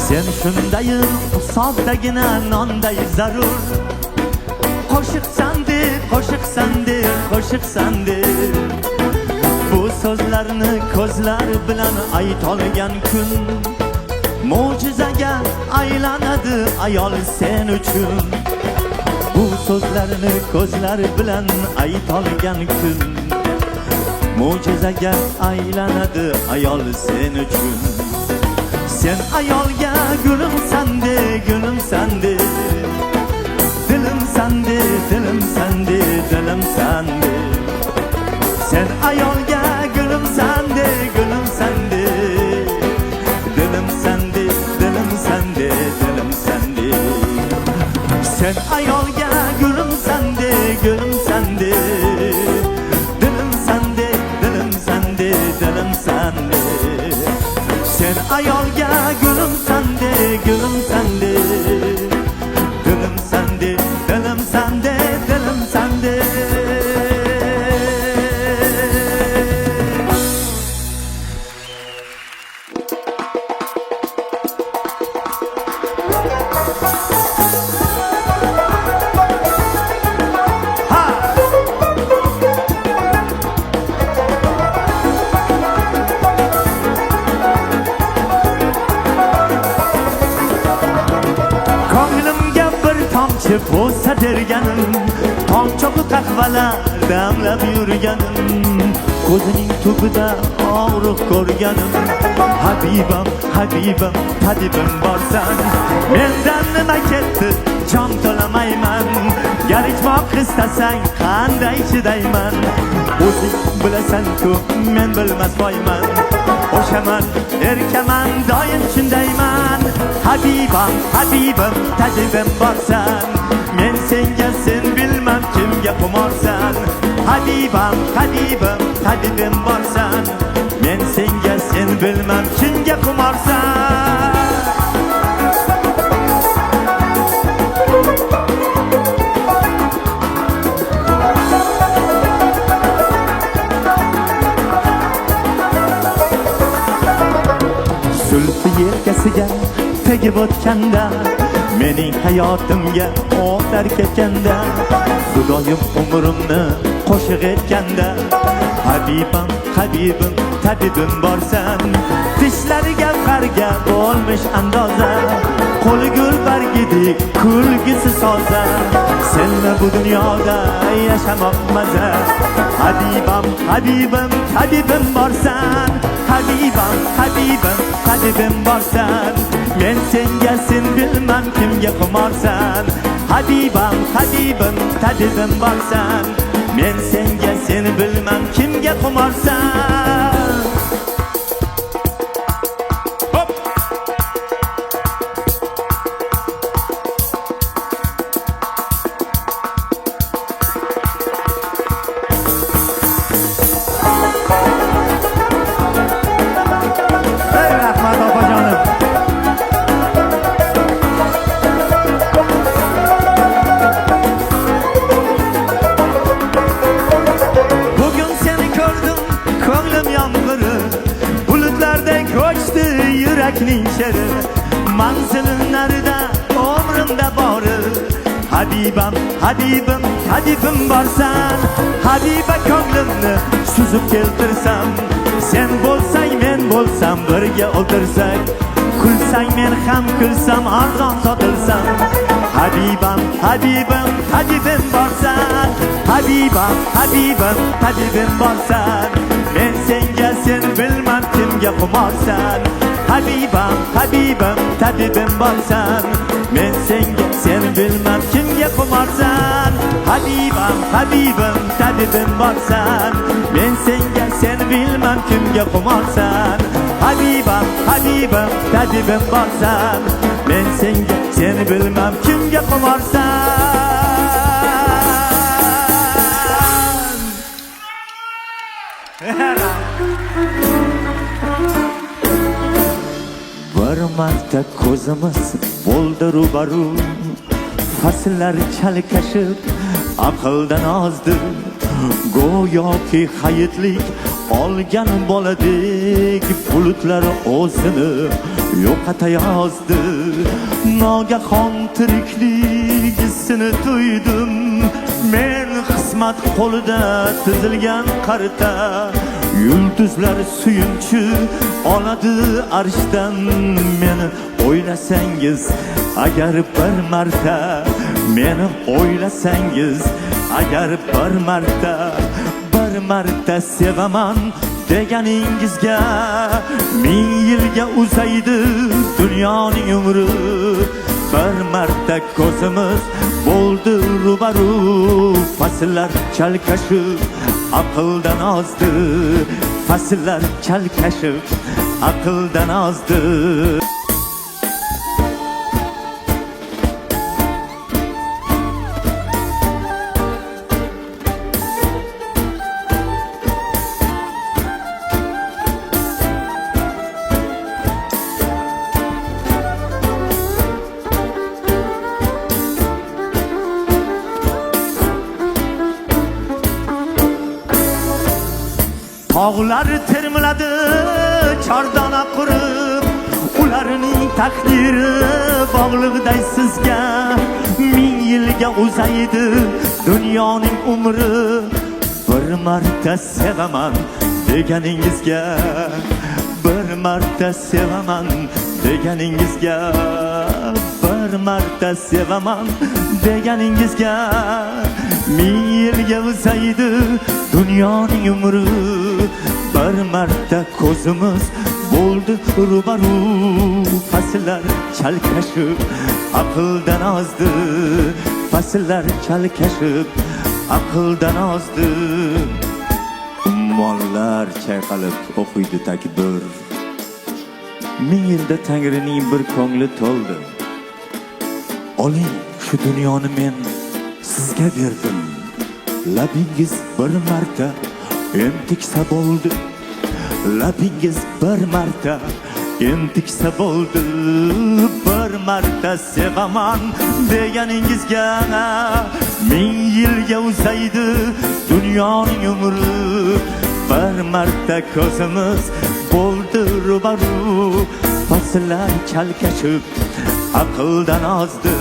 Sen shundayim, soddagina nonday zarur. Qo'shiq sandir, qo'shiq sandir, qo'shiq sandir. Bu so'zlarni ko'zlar bilan aytolgan kun mo'jizaga aylanadi ayol sen uchun. Bu so'zlarni ko'zlar bilan aytolgan kun mo'jizaga aylanadi ayol sen uchun. Sen ayolga gulim sandi, gulim sandi. Dilim sandi, dilim sandi, dilim sandi. Sen ayolga gulim sandi, gulim sandi. Dilim sandi, dilim sandi, dilim sandi. Sen ayolga gulim sandi, gulim sandi. Dilim sandi, dilim sandi, dilim sandi. Sen ayolga gulim sandi, gulim sandi. Dilim sandi, dilim sandi, dilim sandi. Bo'lsa derganim, tomchoqi qahvalar damlab yurganim, ko'zining tubida og'riq ko'rganim. Habibam, habibam, tabibim borsan, mendan nima ketdi, jon to'lamayman. Garishmoq istasang, qanday chidayman. O'zing bilasan-ku, men bilmas boyman. O'shaman, erkaman, doim shundayman. Habibam, habibam, tabibim borsan, men senga sen bilmam kimga qumorsan. Habibam, habibam, tabibim borsan, men senga sen bilmam kimga qumorsan. Sulfi yelkasiga tegib o'tganda, mening hayotimga o'qlar ketganda, Xudoyim umrimni qo'shiq etganda. Habibam, habibim, tabibim borsan, tishlariga qarga bo'lmish andoza, qo'li gul bargidek kulgisi soza. Senla bu dunyoda yashamoq maza. Habibam, habibim, tabibim borsan, habibam, habibim, tabibim borsan, men senga sen bilmam kimga qumorsan. Habibam, habibim, tabibim borsan, men senga sen bilmam kimga qumorsan. Hop! Rahmat opajonim. yurakning sheri, manzili narida umrimda bori. Habibam, Habibim, Habibim borsan, Habiba ko'nglimni suzib keltirsam, sen bo'lsang men bo'lsam birga o'tirsak, kulsang men ham kulsam arzon sotilsam. Habibam, Habibim, Habibim borsan, Habibam, Habibim, Habibim borsan, men senga sen bilmam kimga qumorsan. Habibam, Habibim, Habibim borsan, men senga sen bilmam kimga qumorsan. Habibam, Habibim, Habibim borsan, men senga sen bilmam kimga qumorsan. Habibam, Habibim, Habibim borsan, men senga sen bilmam kimga qumorsan. Bir marta ko'zimiz bo'ldi rubaru, fasllar chalkashib aqldan ozdi, go'yoki hayitlik olgan boladek bulutlar o'zini yo'qotayozdi. Nogahon tiriklik hissini tuydim, men qismat qo'lida tizilgan qarta, yulduzlar suyunchi oladi arshdan. Meni o'ylasangiz agar bir marta, meni o'ylasangiz agar bir marta sevaman deganingizga, 1000 yilga uzaydi dunyoning umri. Bir marta ko'zimiz bo'ldi rubaru, fasllar chalkashib aqldan ozdi, fasllar chalkashib aqldan ozdi. Tog'lar termiladi chordana qurib, ularning taqdiri bog'liqday sizga. 1000 yilga uzaydi dunyoning umri, bir marta sevaman deganingizga, bir marta sevaman deganingizga, bir marta sevaman deganingizga, 1000 yilga uzaydi dunyoning umri. Bir marta ko'zimiz bo'ldi rubaru, fasllar chalkashib aqldan ozdi, fasllar chalkashib aqldan ozdi. Ummonlar chayqalib o'qiydi takbir, 1000 yilda Tangrining bir ko'ngli to'ldi. Oling shu dunyoni men sizga berdim, labingiz bir marta entiksa bo'ldi, labingiz bir marta entiksa bo'ldi. Bir marta sevaman deganingizga, 1000 yilga uzaydi dunyoning umri. Bir marta ko'zimiz bo'ldi rubaru, fasllar chalkashib aqldan ozdi,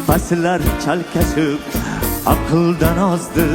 fasllar chalkashib aqldan ozdi.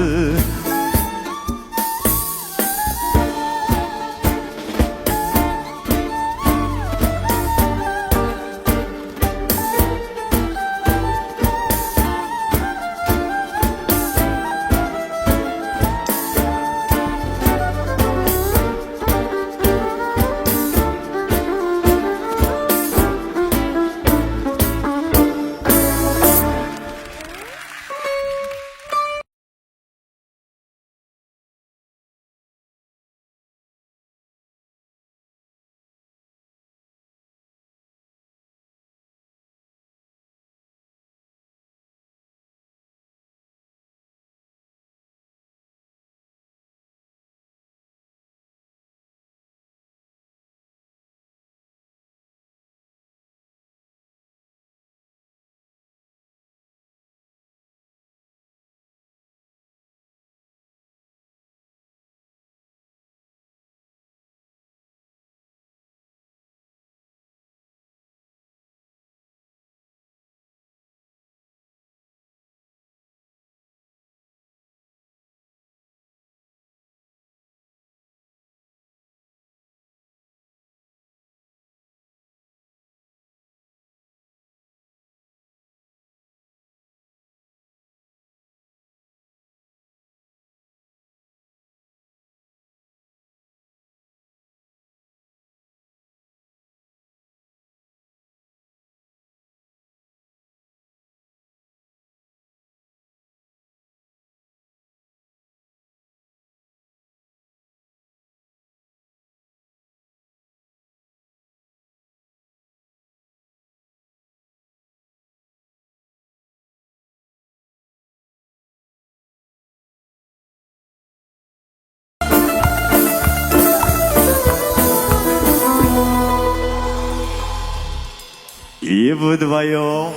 И вдвоем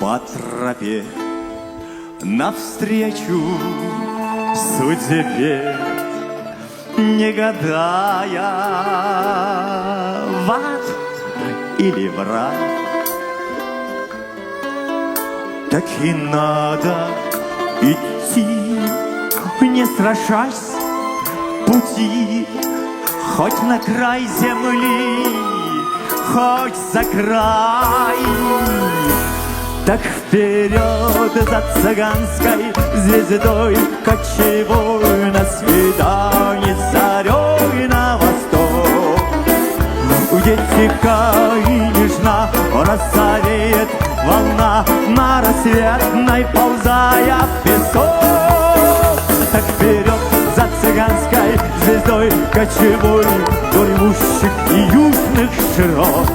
по тропе навстречу судьбе, не гадая, в ад или в рай. Так и надо идти, не страшась пути, хоть на край земли, хоть за край. Так вперед за цыганской звездой кочевой, на свидание с зарей на восток, где тихо и нежна рассовеет волна, на рассветной ползая в песок. Так вперед за цыганской звездой кочевой, вдоль ущих и южных широт,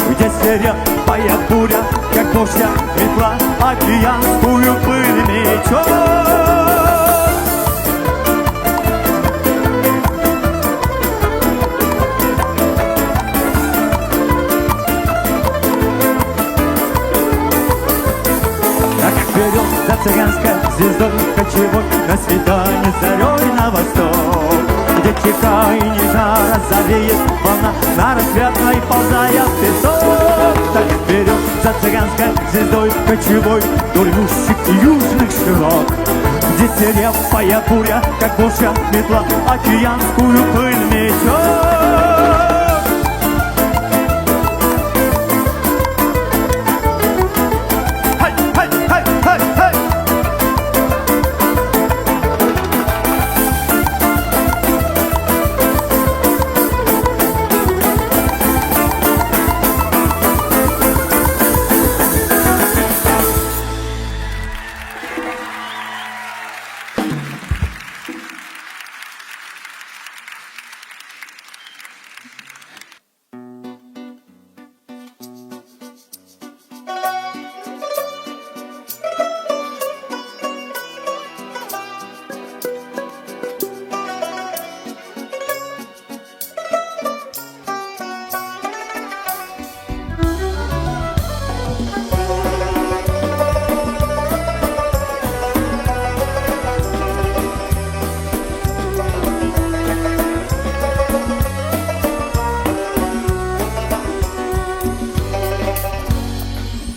где свирепая буря, как божья метла, океанскую пыль мечет. Так вперед за цыганской звездой кочевой, на свидание с зарей на восток, где тихо и нежно разовеет волна, на рассветной ползая в песок. Так вперед за цыганской звездой кочевой, вдоль ущих и южных широт, где свирепая буря, как божья метла, океанскую пыль мечет.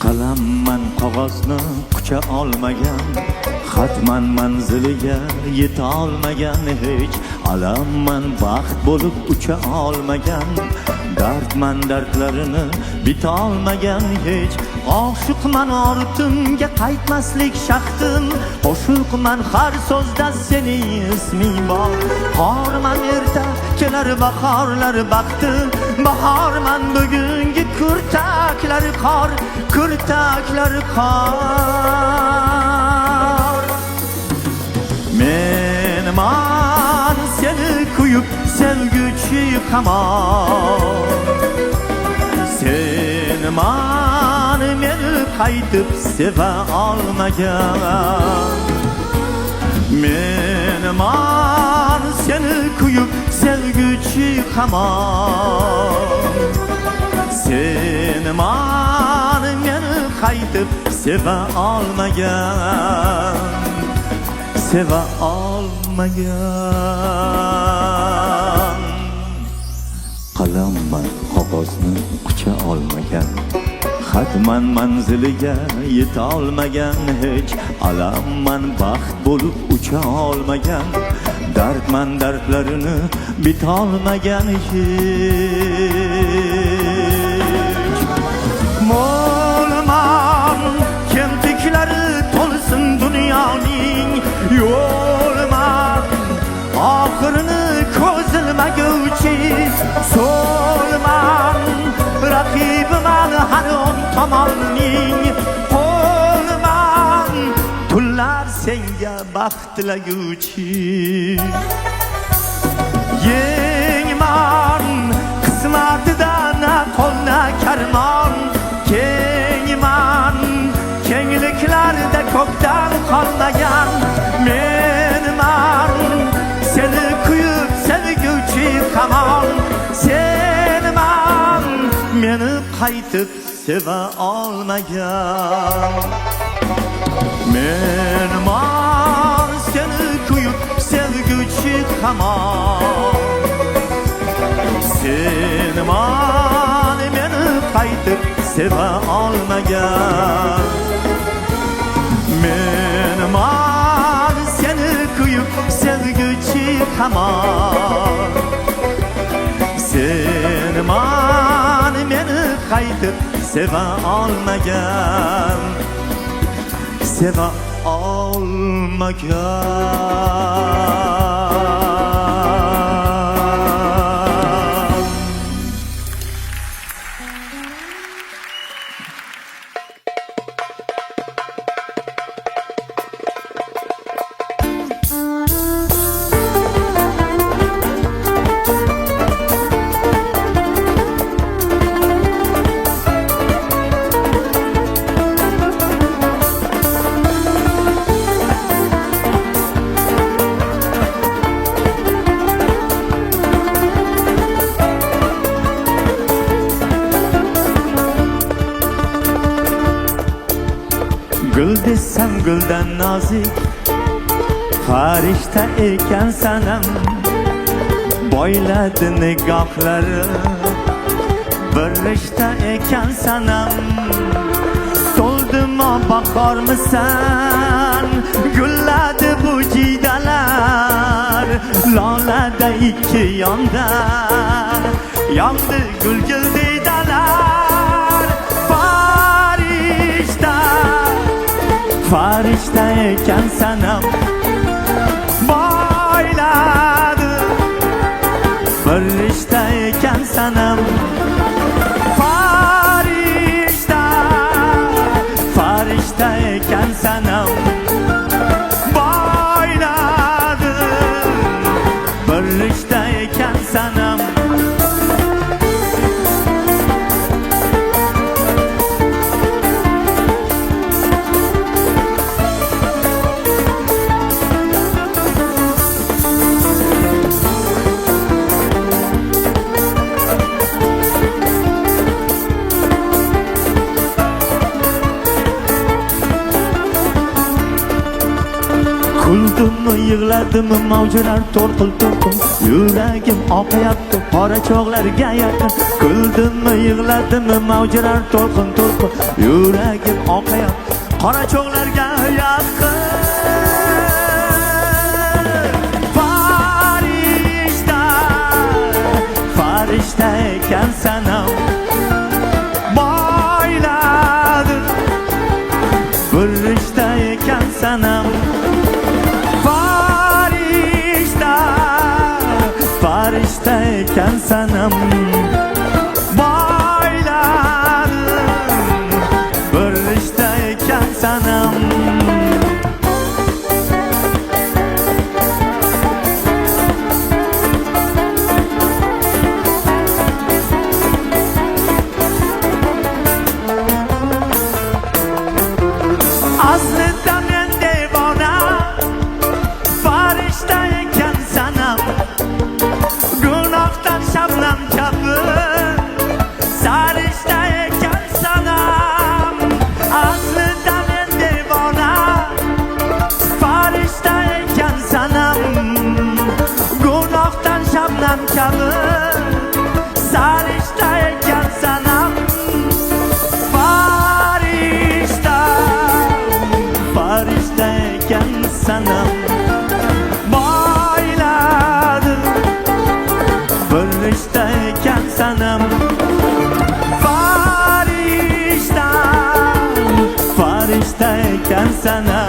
Qalamman qog'ozni qucha olmagan, xatman manziliga yeta olmagan, hech alamman baxt bo'lib ucha olmagan, dardman dardlarini bita olmagan, hech oshiqman ortimga qaytmaslik shaxtim, qo'shiqman har so'zda sening isming bor. Qorman erta kelar bahorlar baxti, bahorman bugungi kurtaklari qor, kurtaklari qor. Menman seni kuyib sevguchi qamar, senman meni qaytib seva olmagan. Menman seni kuyib sevguchi qamar, senman meni qaytib seva olmagan, seva olmagan. Qalamman qog'ozni qucha olmagan, xatman manziliga yeta olmagan, hech alamman baxt bo'lib ucha olmagan, dardman dardlarini bita olmagan, hech mo'lman kemtiklari to'lsin dunyoning, yo'lman oxirini ko'zilmaguvchi, so'lman raqibiman har on tomonning, qo'lman tunlar senga baxt tilaguvchi, yengman qismatidan qo'lna karmon, kengman kengliklarda ko'kdan qolmagan, menman seni kuyib sevguvchi qamon, senman meni qaytib seva olmagan. Menman seni kuyib sevguchi hamon. Senman meni qaytib seva olmagan. Menman seni kuyib sevguchi hamon. Senman meni qaytib seva olmagan. Seva olmagan. Gül desem gülden nazik, farishta ekan sanam. Boyladi nigohlari, bir rishta ekan sanam. To'ldimi bahormisan, gulladi bu jiydalar. Lolada ikki yonda, yondi gulgul deydalar. Farishta ekan sanam, boyladi bir rishta ekan sanam. Farishta ekan sanam, boyladi bir rishta ekan sanam. Kuldimmi, yig'ladimmi mavjlar to'lqin-to'lqin. Yuragim oqayapti qora cho'g'larga yaqin. Kuldimmi, yig'ladimmi mavjlar to'lqin-to'lqin. Yuragim oqayapti qora cho'g'larga yaqin. Farishta ekan sanam, boyladi bir rishta ekan sanam. Farishta ekan sanam, boyladi bir rishta ekan sanam. Aslida men devona, farishta ekan sanam. Gunohdan shabnam kabi sarishta ekan sanam. Aslida men devona, farishta ekan sanam. Gunohdan shabnam kabi sarishta ekan sanam. Farishta ekan sanam, boyladi bir rishta ekan sanam. Farishta ekan sanam.